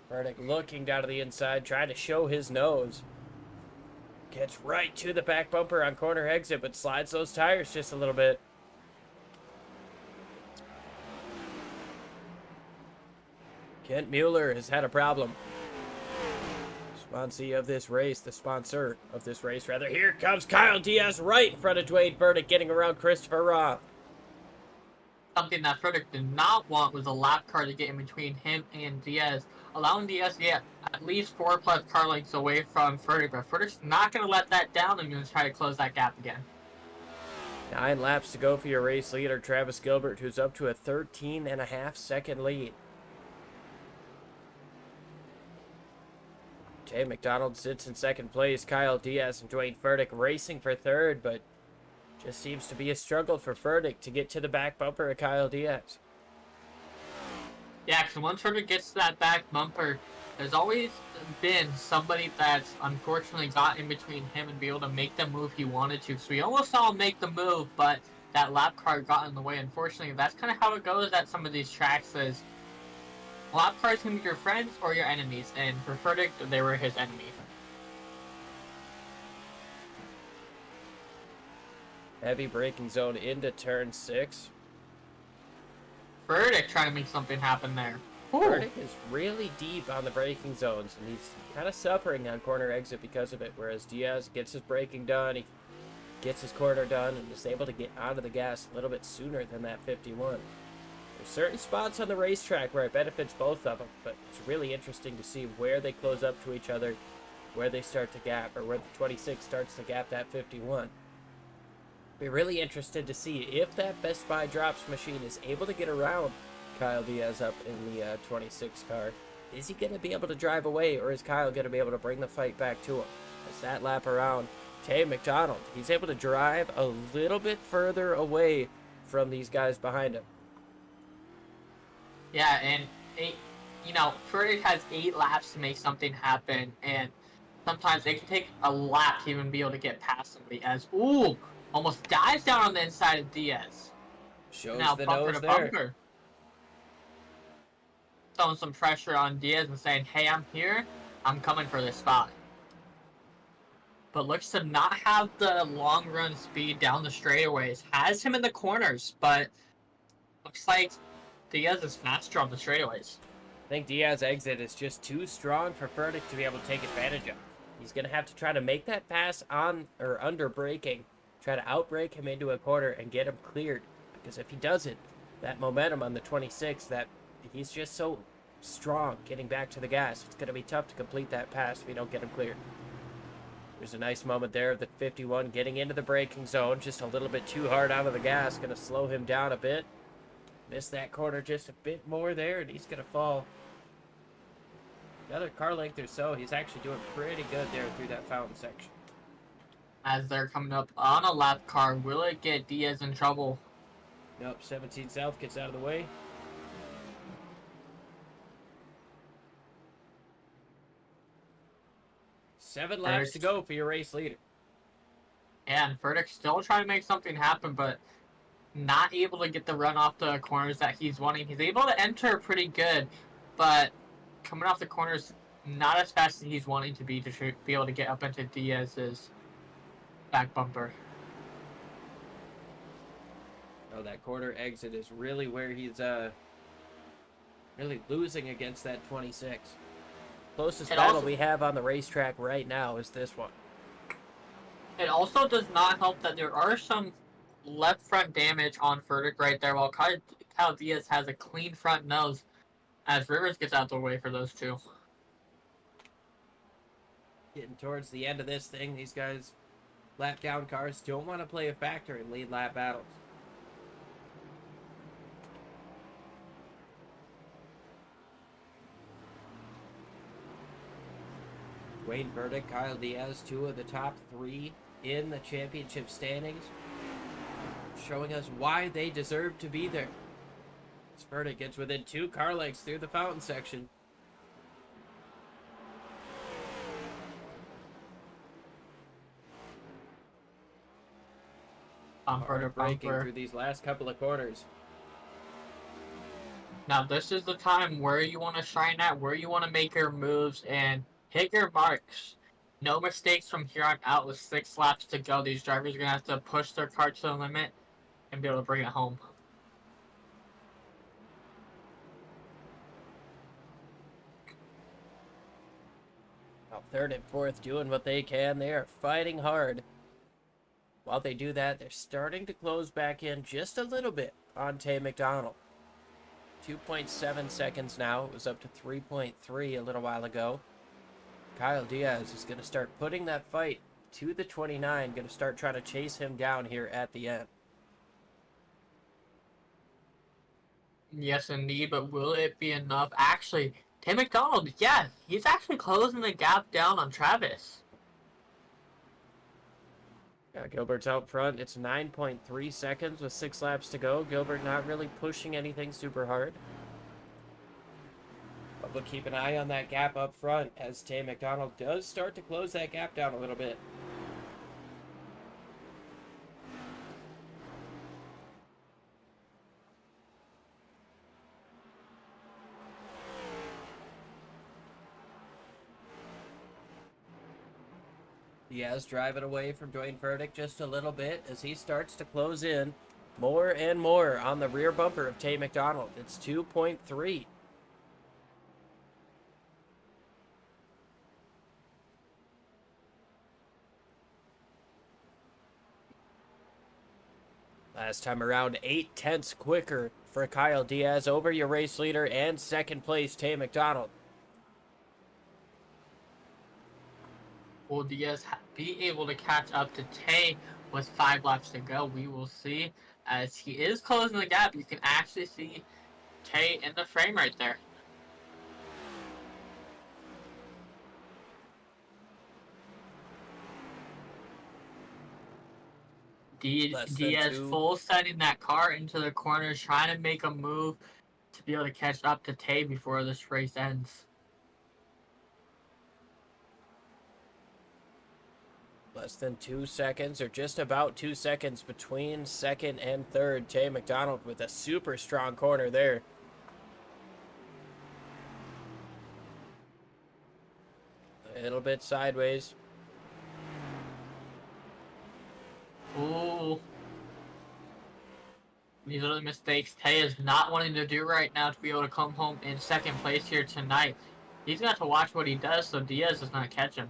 Burdick looking down to the inside, trying to show his nose. Gets right to the back bumper on corner exit, but slides those tires just a little bit. Kent Mueller has had a problem. Sponsor of this race, rather. Here comes Kyle Diaz right in front of Dwayne Burdick, getting around Christopher Roth. Something that Burdick did not want was a lap car to get in between him and Diaz, allowing Diaz to get at least 4+ car lengths away from Burdick, but Burdick's not going to let that down and going to try to close that gap again. 9 laps to go for your race leader, Travis Gilbert, who's up to a 13.5-second lead. Tay McDonald sits in second place. Kyle Diaz and Dwayne Burdick racing for third, but just seems to be a struggle for Burdick to get to the back bumper of Kyle Diaz. Yeah, because once Burdick gets to that back bumper, there's always been somebody that's unfortunately got in between him and be able to make the move he wanted to. So we almost saw him make the move, but that lap car got in the way. Unfortunately, that's kind of how it goes at some of these tracks. Is Lap cars can be your friends or your enemies, and for Furtick, they were his enemy. Heavy braking zone into turn 6. Furtick trying to make something happen there. Furtick is really deep on the braking zones, and he's kind of suffering on corner exit because of it, whereas Diaz gets his braking done, he gets his corner done, and is able to get onto the gas a little bit sooner than that 51. There's certain spots on the racetrack where it benefits both of them, but it's really interesting to see where they close up to each other, where they start to gap, or where the 26 starts to gap that 51. Be really interested to see if that Best Buy drops machine is able to get around Kyle Diaz up in the 26 car. Is he going to be able to drive away, or is Kyle going to be able to bring the fight back to him? As that lap around, Tay McDonald, he's able to drive a little bit further away from these guys behind him. Yeah, and Furtick has 8 laps to make something happen, and sometimes it can take a lap to even be able to get past somebody. As almost dives down on the inside of Diaz. Shows Now the bumper nose to there. bumper. Throwing some pressure on Diaz and saying, hey, I'm here. I'm coming for this spot. But looks to not have the long run speed down the straightaways. Has him in the corners, but looks like Diaz is faster on the straightaways. I think Diaz's exit is just too strong for Furtick to be able to take advantage of. He's going to have to try to make that pass on or under braking, try to outbrake him into a corner and get him cleared. Because if he doesn't, that momentum on the 26, that he's just so strong getting back to the gas, it's going to be tough to complete that pass if you don't get him cleared. There's a nice moment there of the 51 getting into the braking zone, just a little bit too hard out of the gas, going to slow him down a bit. Missed that corner just a bit more there, and he's going to fall. Another car length or so. He's actually doing pretty good there through that fountain section. As they're coming up on a lap car, will it get Diaz in trouble? Nope, 17 South gets out of the way. Seven laps to go for your race leader. And Furtick still trying to make something happen, but not able to get the run off the corners that he's wanting. He's able to enter pretty good, but coming off the corners not as fast as he's wanting to be able to get up into Diaz's back bumper. Oh, that corner exit is really where he's really losing against that 26. Closest battle we have on the racetrack right now is this one. It also does not help that there are some left front damage on Furtick right there, while Kyle Diaz has a clean front nose as Rivers gets out the way for those two. Getting towards the end of this thing, these guys, lap down cars, don't want to play a factor in lead lap battles. Wayne Furtick, Kyle Diaz, 2 of the top 3 in the championship standings, showing us why they deserve to be there. As Furtick gets within 2 car lengths through the fountain section. Bumper to Braking bumper. through these last couple of corners. Now this is the time where you want to shine at, where you want to make your moves and hit your marks. No mistakes from here on out with 6 laps to go. These drivers are going to have to push their car to the limit and be able to bring it home. Now, 3rd and 4th doing what they can. They are fighting hard. While they do that, they're starting to close back in just a little bit on Tay McDonald. 2.7 seconds now. It was up to 3.3 a little while ago. Kyle Diaz is going to start putting that fight to the 29. Going to start trying to chase him down here at the end. Yes, indeed, but will it be enough? Actually, Tay McDonald, yeah, he's actually closing the gap down on Travis. Yeah, Gilbert's out front. It's 9.3 seconds with 6 laps to go. Gilbert not really pushing anything super hard. But we'll keep an eye on that gap up front as Tay McDonald does start to close that gap down a little bit. Diaz driving away from Dwayne Furtick just a little bit as he starts to close in more and more on the rear bumper of Tay McDonald. It's 2.3. Last time around, 0.8 quicker for Kyle Diaz over your race leader and second place Tay McDonald. Will Diaz be able to catch up to Tay with 5 laps to go? We will see. As he is closing the gap, you can actually see Tay in the frame right there. Diaz full setting that car into the corner, trying to make a move to be able to catch up to Tay before this race ends. Less than 2 seconds, or just about 2 seconds between second and third. Tay McDonald with a super strong corner there. A little bit sideways. Ooh. These are the mistakes Tay is not wanting to do right now to be able to come home in second place here tonight. He's got to watch what he does so Diaz does not catch him.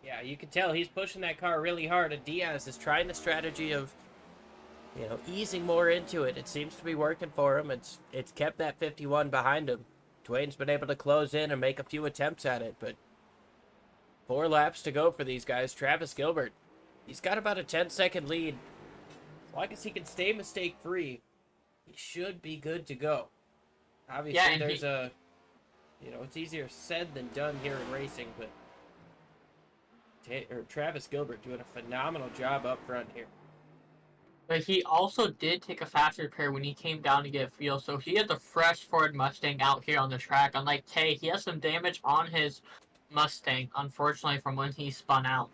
Yeah, you can tell he's pushing that car really hard, and Diaz is trying the strategy of, you know, easing more into it. It seems to be working for him. It's kept that 51 behind him. Dwayne's been able to close in and make a few attempts at it, but 4 laps to go for these guys. Travis Gilbert, he's got about a 10-second lead. As long as he can stay mistake-free, he should be good to go. Obviously, there's it's easier said than done here in racing, but Travis Gilbert doing a phenomenal job up front here. But he also did take a fast repair when he came down to get fuel, so he has a fresh Ford Mustang out here on the track. Unlike Tay, he has some damage on his Mustang, unfortunately, from when he spun out.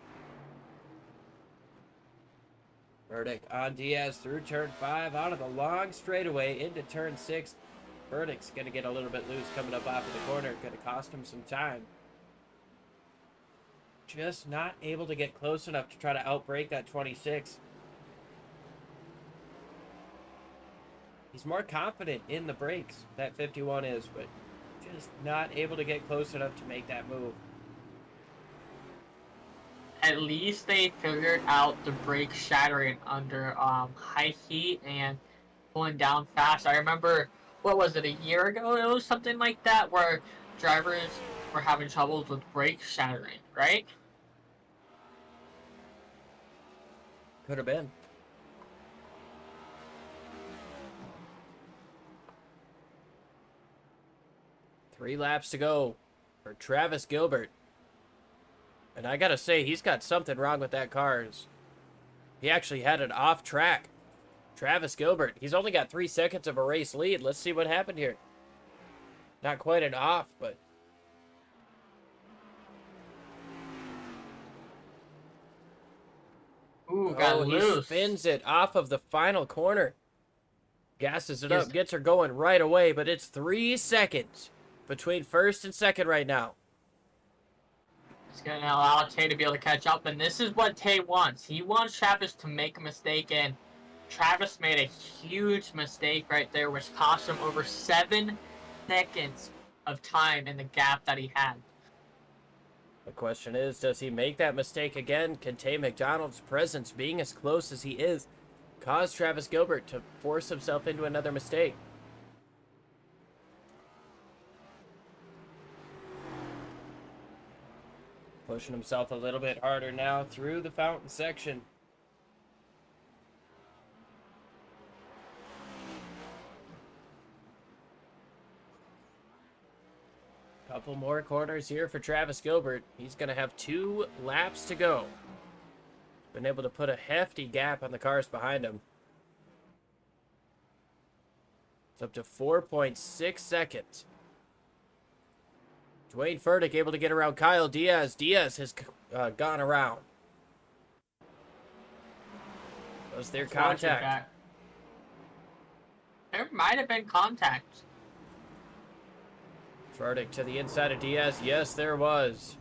Burdick on Diaz through turn 5, out of the long straightaway into turn 6. Burdick's going to get a little bit loose coming up off of the corner. Going to cost him some time. Just not able to get close enough to try to outbrake that 26. He's more confident in the brakes, that 51 is, but just not able to get close enough to make that move. At least they figured out the brake shattering under high heat and pulling down fast. I remember, what was it, a year ago? It was something like that where drivers were having troubles with brake shattering, right? Could have been. Three laps to go for Travis Gilbert. And I gotta say, he's got something wrong with that car. He actually had it off track. Travis Gilbert, he's only got 3 seconds of a race lead. Let's see what happened here. Not quite an off, but... Ooh, got loose. He spins it off of the final corner. Gasses it up, gets her going right away, but it's 3 seconds between first and second right now. It's going to allow Tay to be able to catch up, and this is what Tay wants. He wants Travis to make a mistake, and Travis made a huge mistake right there, which cost him over 7 seconds of time in the gap that he had. The question is, does he make that mistake again? Can Tay McDonald's presence, being as close as he is, cause Travis Gilbert to force himself into another mistake? Pushing himself a little bit harder now through the fountain section. Couple more corners here for Travis Gilbert. He's going to have 2 laps to go. Been able to put a hefty gap on the cars behind him. It's up to 4.6 seconds. Dwayne Furtick able to get around Kyle Diaz. Diaz has gone around. Was there contact? There might have been contact. Furtick to the inside of Diaz. Yes, there was.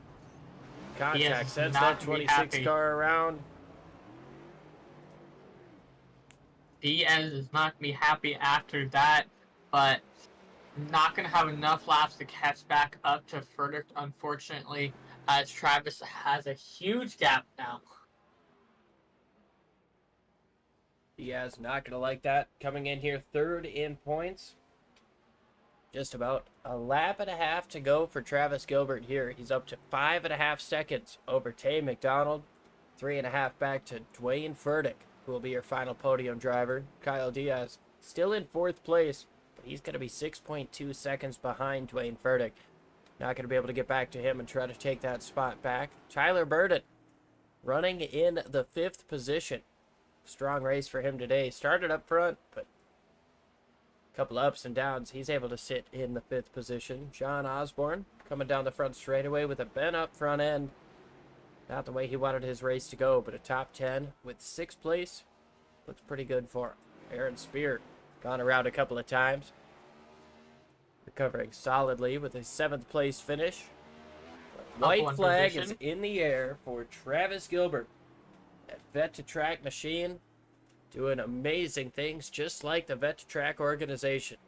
Contact is sends not that gonna be 26 happy. car around. Diaz is not going to be happy after that, but not going to have enough laps to catch back up to Furtick, unfortunately, as Travis has a huge gap now. Diaz not going to like that. Coming in here third in points. Just about a lap and a half to go for Travis Gilbert here. He's up to 5.5 seconds over Tay McDonald. 3.5 back to Dwayne Furtick, who will be your final podium driver. Kyle Diaz still in 4th place, but he's going to be 6.2 seconds behind Dwayne Furtick. Not going to be able to get back to him and try to take that spot back. Tyler Burden running in the 5th position. Strong race for him today. Started up front, but a couple ups and downs. He's able to sit in the 5th position. John Osborne coming down the front straightaway with a bent up front end. Not the way he wanted his race to go, but a top 10 with 6th place. Looks pretty good for him. Aaron Spear gone around a couple of times. Recovering solidly with a 7th place finish. White flag is in the air for Travis Gilbert. That Vet2Track machine doing amazing things just like the Vet2Track organization.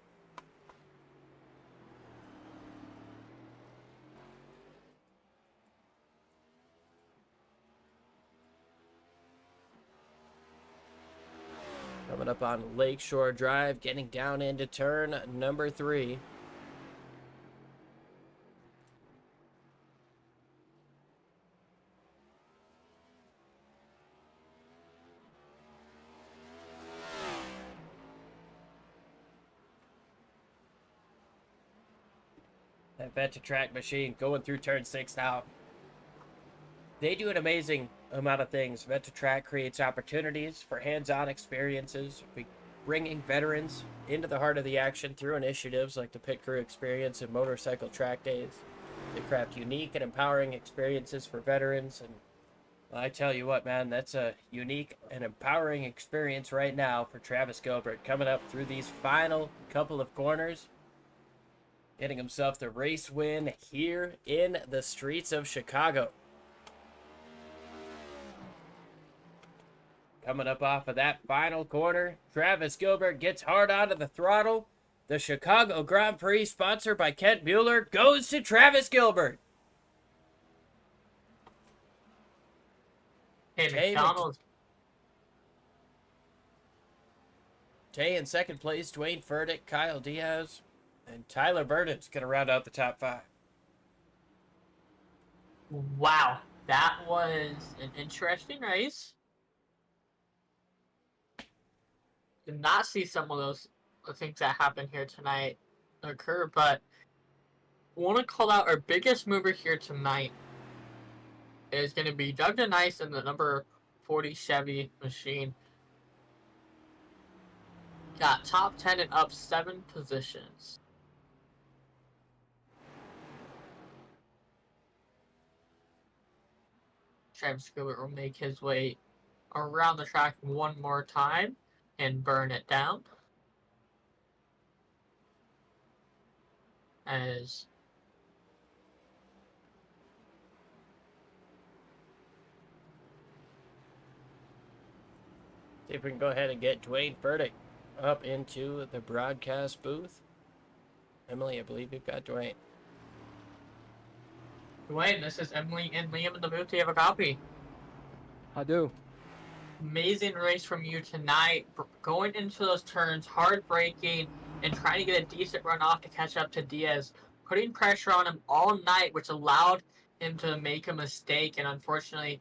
Coming up on Lakeshore Drive, getting down into turn number 3. That Vet2Track machine going through turn 6 now. They do an amazing amount of things. Vet2Track creates opportunities for hands-on experiences, bringing veterans into the heart of the action through initiatives like the Pit Crew Experience and Motorcycle Track Days. They craft unique and empowering experiences for veterans, and well, I tell you what, man, that's a unique and empowering experience right now for Travis Gilbert, coming up through these final couple of corners, getting himself the race win here in the streets of Chicago. Coming up off of that final corner, Travis Gilbert gets hard onto the throttle. The Chicago Grand Prix, sponsored by Kent Bueller, goes to Travis Gilbert. Hey, McDonald's. Tay in 2nd place, Dwayne Furtick, Kyle Diaz, and Tyler Burden's going to round out the top 5. Wow, that was an interesting race. Did not see some of those things that happened here tonight occur, but I want to call out our biggest mover here tonight is going to be Doug DeNice in the number 40 Chevy machine. Got top 10 and up 7 positions. Travis Gilbert will make his way around the track one more time and burn it down. As see if we can go ahead and get Dwayne Furtick up into the broadcast booth. Emily, I believe you've got Dwayne. Dwayne, this is Emily and Liam in the booth. Do you have a copy? I do. Amazing race from you tonight. Going into those turns, hard braking, and trying to get a decent run off to catch up to Diaz. Putting pressure on him all night, which allowed him to make a mistake. And unfortunately,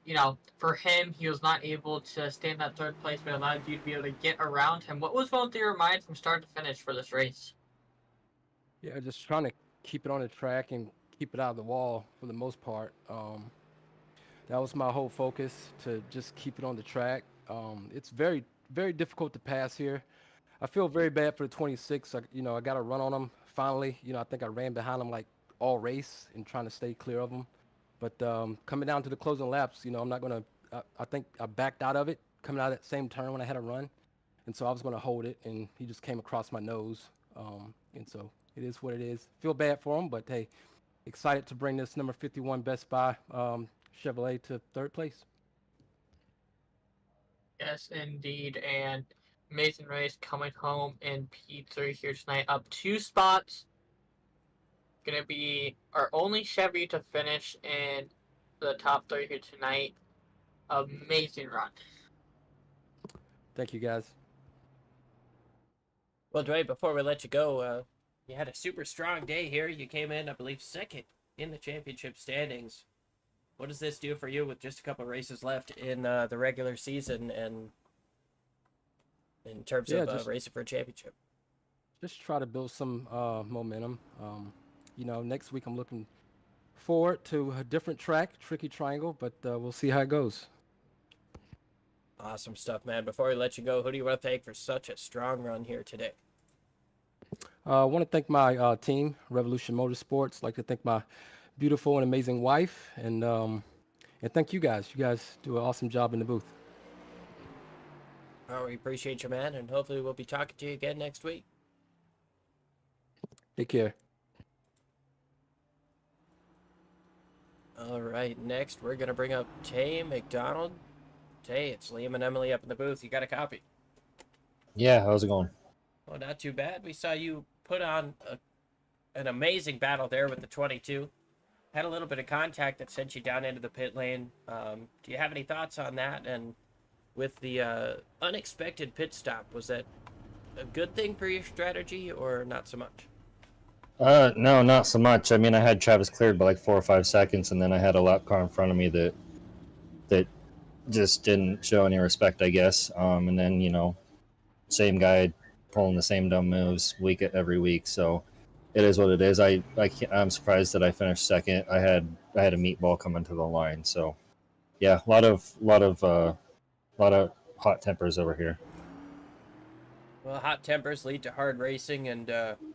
you know, for him, he was not able to stay in that 3rd place, but allowed you to be able to get around him. What was going through your mind from start to finish for this race? Yeah, just trying to keep it on the track and keep it out of the wall for the most part. That was my whole focus, to just keep it on the track. It's very, very difficult to pass here. I feel very bad for the 26. I got a run on him finally. I think I ran behind him like all race and trying to stay clear of him. But coming down to the closing laps, I'm not going to, I think I backed out of it coming out of that same turn when I had a run. And so I was going to hold it, and he just came across my nose. And so it is what it is. Feel bad for him, but hey, excited to bring this number 51 Best Buy Chevrolet to third place. Yes, indeed. And amazing race coming home in P3 here tonight, up 2 spots. Gonna be our only Chevy to finish in the top 3 here tonight. Amazing run. Thank you, guys. Well, Dwayne, before we let you go, you had a super strong day here. You came in, I believe, second in the championship standings. What does this do for you with just a couple races left in the regular season and in terms of racing for a championship? Just try to build some momentum. Next week I'm looking forward to a different track, Tricky Triangle, but we'll see how it goes. Awesome stuff, man. Before we let you go, who do you want to thank for such a strong run here today? I want to thank my team, Revolution Motorsports. I'd like to thank my beautiful and amazing wife, and thank you guys. You guys do an awesome job in the booth. Oh, we appreciate you, man, and hopefully we'll be talking to you again next week. Take care. All right, next we're going to bring up Tay McDonald. Tay, it's Liam and Emily up in the booth. You got a copy? Yeah, how's it going? Well, not too bad. We saw you put on an amazing battle there with the 22. Had a little bit of contact that sent you down into the pit lane. Do you have any thoughts on that? And with the unexpected pit stop, was that a good thing for your strategy or not so much? No, not so much. I mean, I had Travis cleared by like 4 or 5 seconds, and then I had a lap car in front of me that just didn't show any respect, I guess. And then, same guy pulling the same dumb moves every week. So it is what it is. I'm surprised that I finished second. I had a meatball coming to the line. So yeah, a lot of hot tempers over here. Well, hot tempers lead to hard racing, and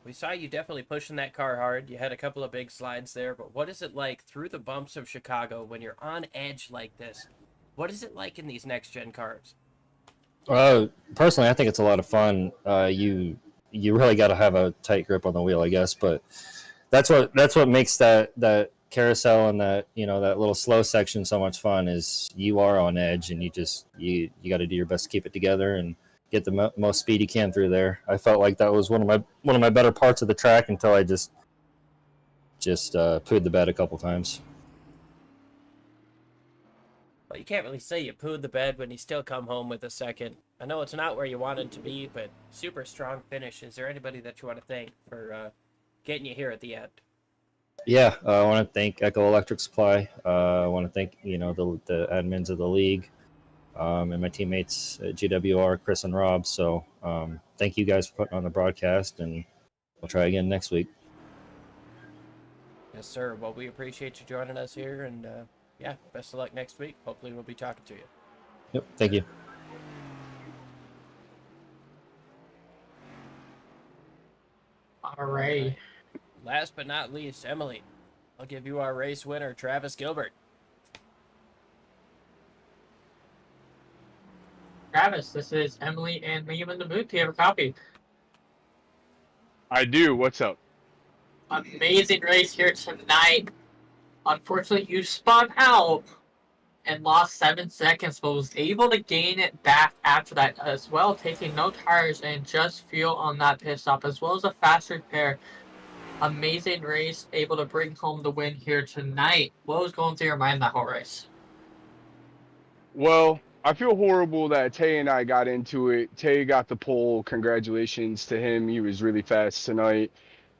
we saw you definitely pushing that car hard. You had a couple of big slides there, but what is it like through the bumps of Chicago when you're on edge like this? What is it like in these next-gen cars? Personally, I think it's a lot of fun. You really got to have a tight grip on the wheel, I guess, but that's what makes that carousel and that that little slow section so much fun. Is you are on edge, and you got to do your best to keep it together and get the most speed you can through there. I felt like that was one of my better parts of the track until I just pooed the bed a couple times. Well, you can't really say you pooed the bed when you still come home with a second. I know it's not where you wanted to be, but super strong finish. Is there anybody that you want to thank for getting you here at the end? Yeah, I want to thank Echo Electric Supply. I want to thank the admins of the league, and my teammates at GWR, Chris and Rob. So thank you guys for putting on the broadcast, and we'll try again next week. Yes, sir. Well, we appreciate you joining us here, and yeah, best of luck next week. Hopefully we'll be talking to you. Yep, thank you. All right. Last but not least, Emily, I'll give you our race winner, Travis Gilbert. Travis, this is Emily and Liam in the booth. Do you have a copy? I do. What's up? Amazing race here tonight. Unfortunately, you spun out and lost 7 seconds, but was able to gain it back after that as well, taking no tires and just fuel on that pit stop, as well as a fast repair. Amazing race, able to bring home the win here tonight. What was going through your mind that whole race? Well, I feel horrible that Tay and I got into it. Tay got the pole. Congratulations to him. He was really fast tonight.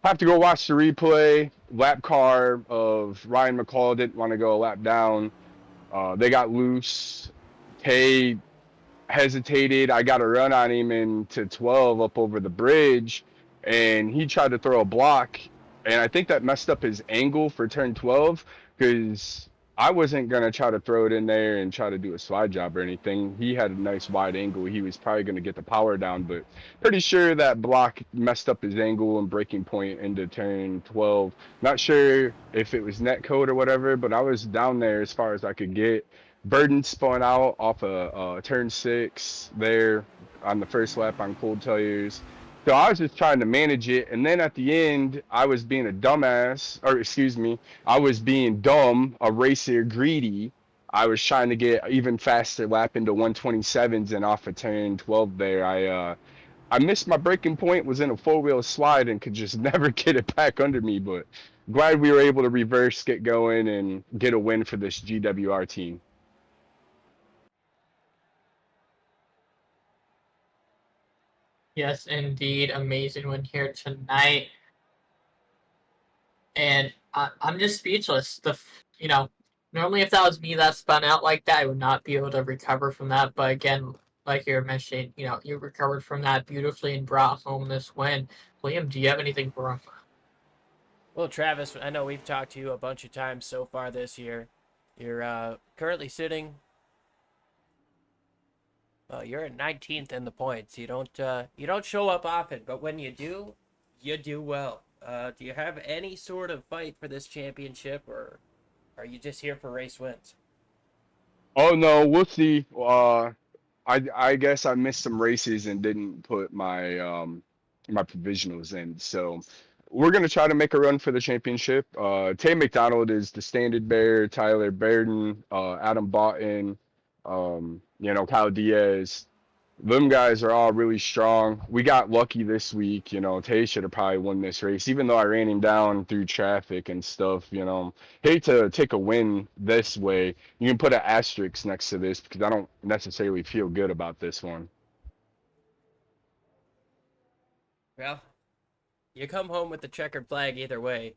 Have to go watch the replay. Lap car of Ryan McCall didn't want to go a lap down. They got loose. Tay hesitated. I got a run on him into 12 up over the bridge, and he tried to throw a block, and I think that messed up his angle for turn 12, because I wasn't going to try to throw it in there and try to do a slide job or anything. He had a nice wide angle. He was probably going to get the power down, but pretty sure that block messed up his angle and braking point into turn 12. Not sure if it was net code or whatever, but I was down there as far as I could get. Burden spun out off of turn 6 there on the first lap on cold tires. So I was just trying to manage it, and then at the end, I was being a dumbass, or excuse me, I was being dumb, a racer, greedy. I was trying to get even faster lap into 127s, and off of turn 12 there, I missed my braking point, was in a four-wheel slide, and could just never get it back under me. But glad we were able to reverse, get going, and get a win for this GWR team. Yes, indeed. Amazing win here tonight. And I'm just speechless. Normally if that was me that spun out like that, I would not be able to recover from that. But again, like you were mentioning, you recovered from that beautifully and brought home this win. Liam, do you have anything for him? Well, Travis, I know we've talked to you a bunch of times so far this year. You're currently sitting. Well, you're at 19th in the points. You don't show up often, but when you do well. Do you have any sort of fight for this championship, or are you just here for race wins? Oh no, we'll see. I guess I missed some races and didn't put my provisionals in. So we're gonna try to make a run for the championship. Tay McDonald is the standard bearer, Tyler Bairden, Adam Boughton, Kyle Diaz. Them guys are all really strong. We got lucky this week. Tay should have probably won this race, even though I ran him down through traffic and stuff. Hate to take a win this way. You can put an asterisk next to this because I don't necessarily feel good about this one. Well, you come home with the checkered flag either way.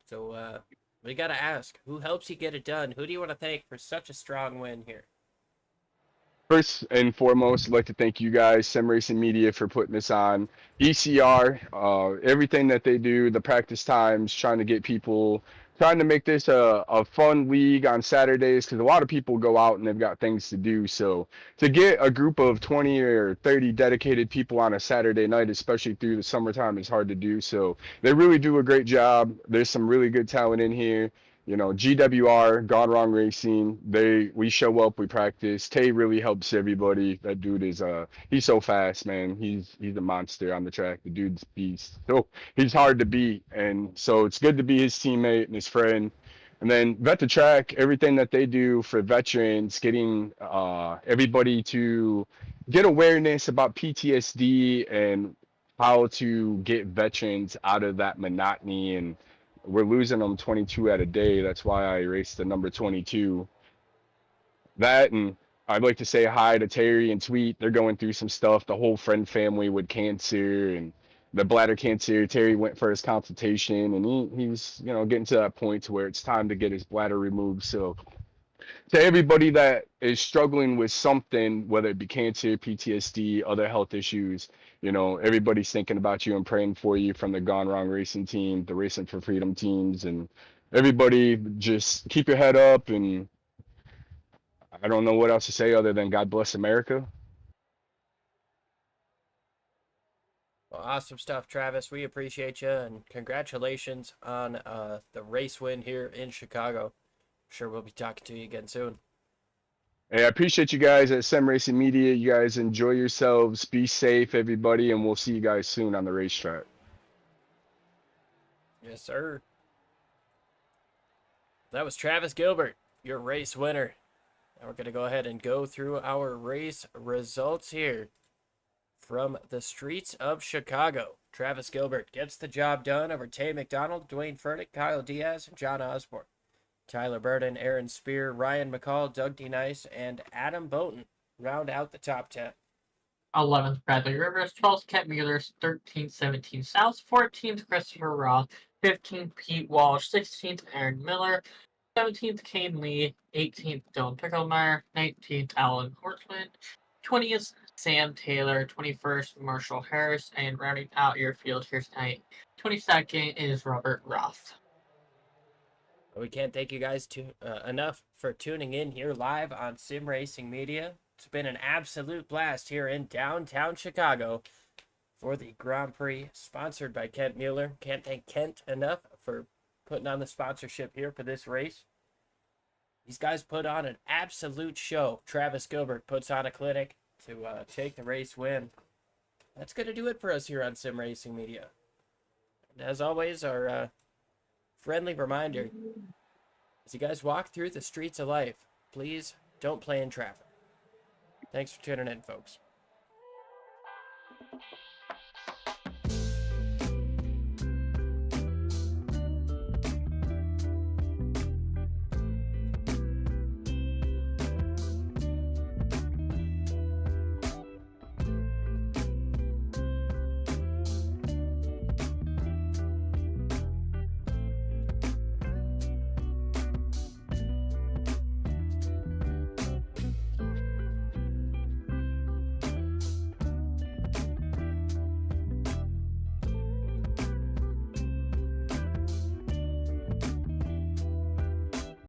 So we got to ask, who helps you get it done? Who do you want to thank for such a strong win here? First and foremost, I'd like to thank you guys, Sim Racing Media, for putting this on. ECR, everything that they do, the practice times, trying to get people, trying to make this a fun league on Saturdays, because a lot of people go out and they've got things to do. So to get a group of 20 or 30 dedicated people on a Saturday night, especially through the summertime, is hard to do. So they really do a great job. There's some really good talent in here. GWR, Gone Wrong Racing, we show up, we practice. Tay really helps everybody. That dude is he's so fast, man. He's a monster on the track. The dude's beast. So he's hard to beat, and so it's good to be his teammate and his friend. And then Vet the Track, everything that they do for veterans, getting everybody to get awareness about PTSD and how to get veterans out of that monotony. And we're losing them 22 at a day. That's why I raced the number 22. That, and I'd like to say hi to Terry and Tweet. They're going through some stuff. The whole friend family with cancer and the bladder cancer. Terry went for his consultation, and he's getting to that point to where it's time to get his bladder removed. So to everybody that is struggling with something, whether it be cancer, PTSD, other health issues, everybody's thinking about you and praying for you, from the Gone Wrong Racing team, the Racing for Freedom teams, and everybody. Just keep your head up, and I don't know what else to say other than God bless America. Well, awesome stuff, Travis. We appreciate you, and congratulations on the race win here in Chicago. I'm sure we'll be talking to you again soon. Hey, I appreciate you guys at Sim Racing Media. You guys enjoy yourselves. Be safe, everybody, and we'll see you guys soon on the racetrack. Yes, sir. That was Travis Gilbert, your race winner. Now we're going to go ahead and go through our race results here from the streets of Chicago. Travis Gilbert gets the job done over Tay McDonald, Dwayne Furtick, Kyle Diaz, and John Osborne. Tyler Burden, Aaron Spear, Ryan McCall, Doug D. Nice, and Adam Boughton round out the top 10. 11th, Bradley Rivers. 12th, Kent Mueller. 13th, 17th, South. 14th, Christopher Roth. 15th, Pete Walsh. 16th, Aaron Miller. 17th, Kane Lee. 18th, Dylan Picklemeyer. 19th, Alan Hortman. 20th, Sam Taylor. 21st, Marshall Harris. And rounding out your field here tonight, 22nd is Robert Roth. We can't thank you guys enough for tuning in here live on Sim Racing Media. It's been an absolute blast here in downtown Chicago for the Grand Prix, sponsored by Kent Mueller. Can't thank Kent enough for putting on the sponsorship here for this race. These guys put on an absolute show. Travis Gilbert puts on a clinic to take the race win. that's going to do it for us here on Sim Racing Media. And as always, our friendly reminder, as you guys walk through the streets of life, please don't play in traffic. Thanks for tuning in, folks.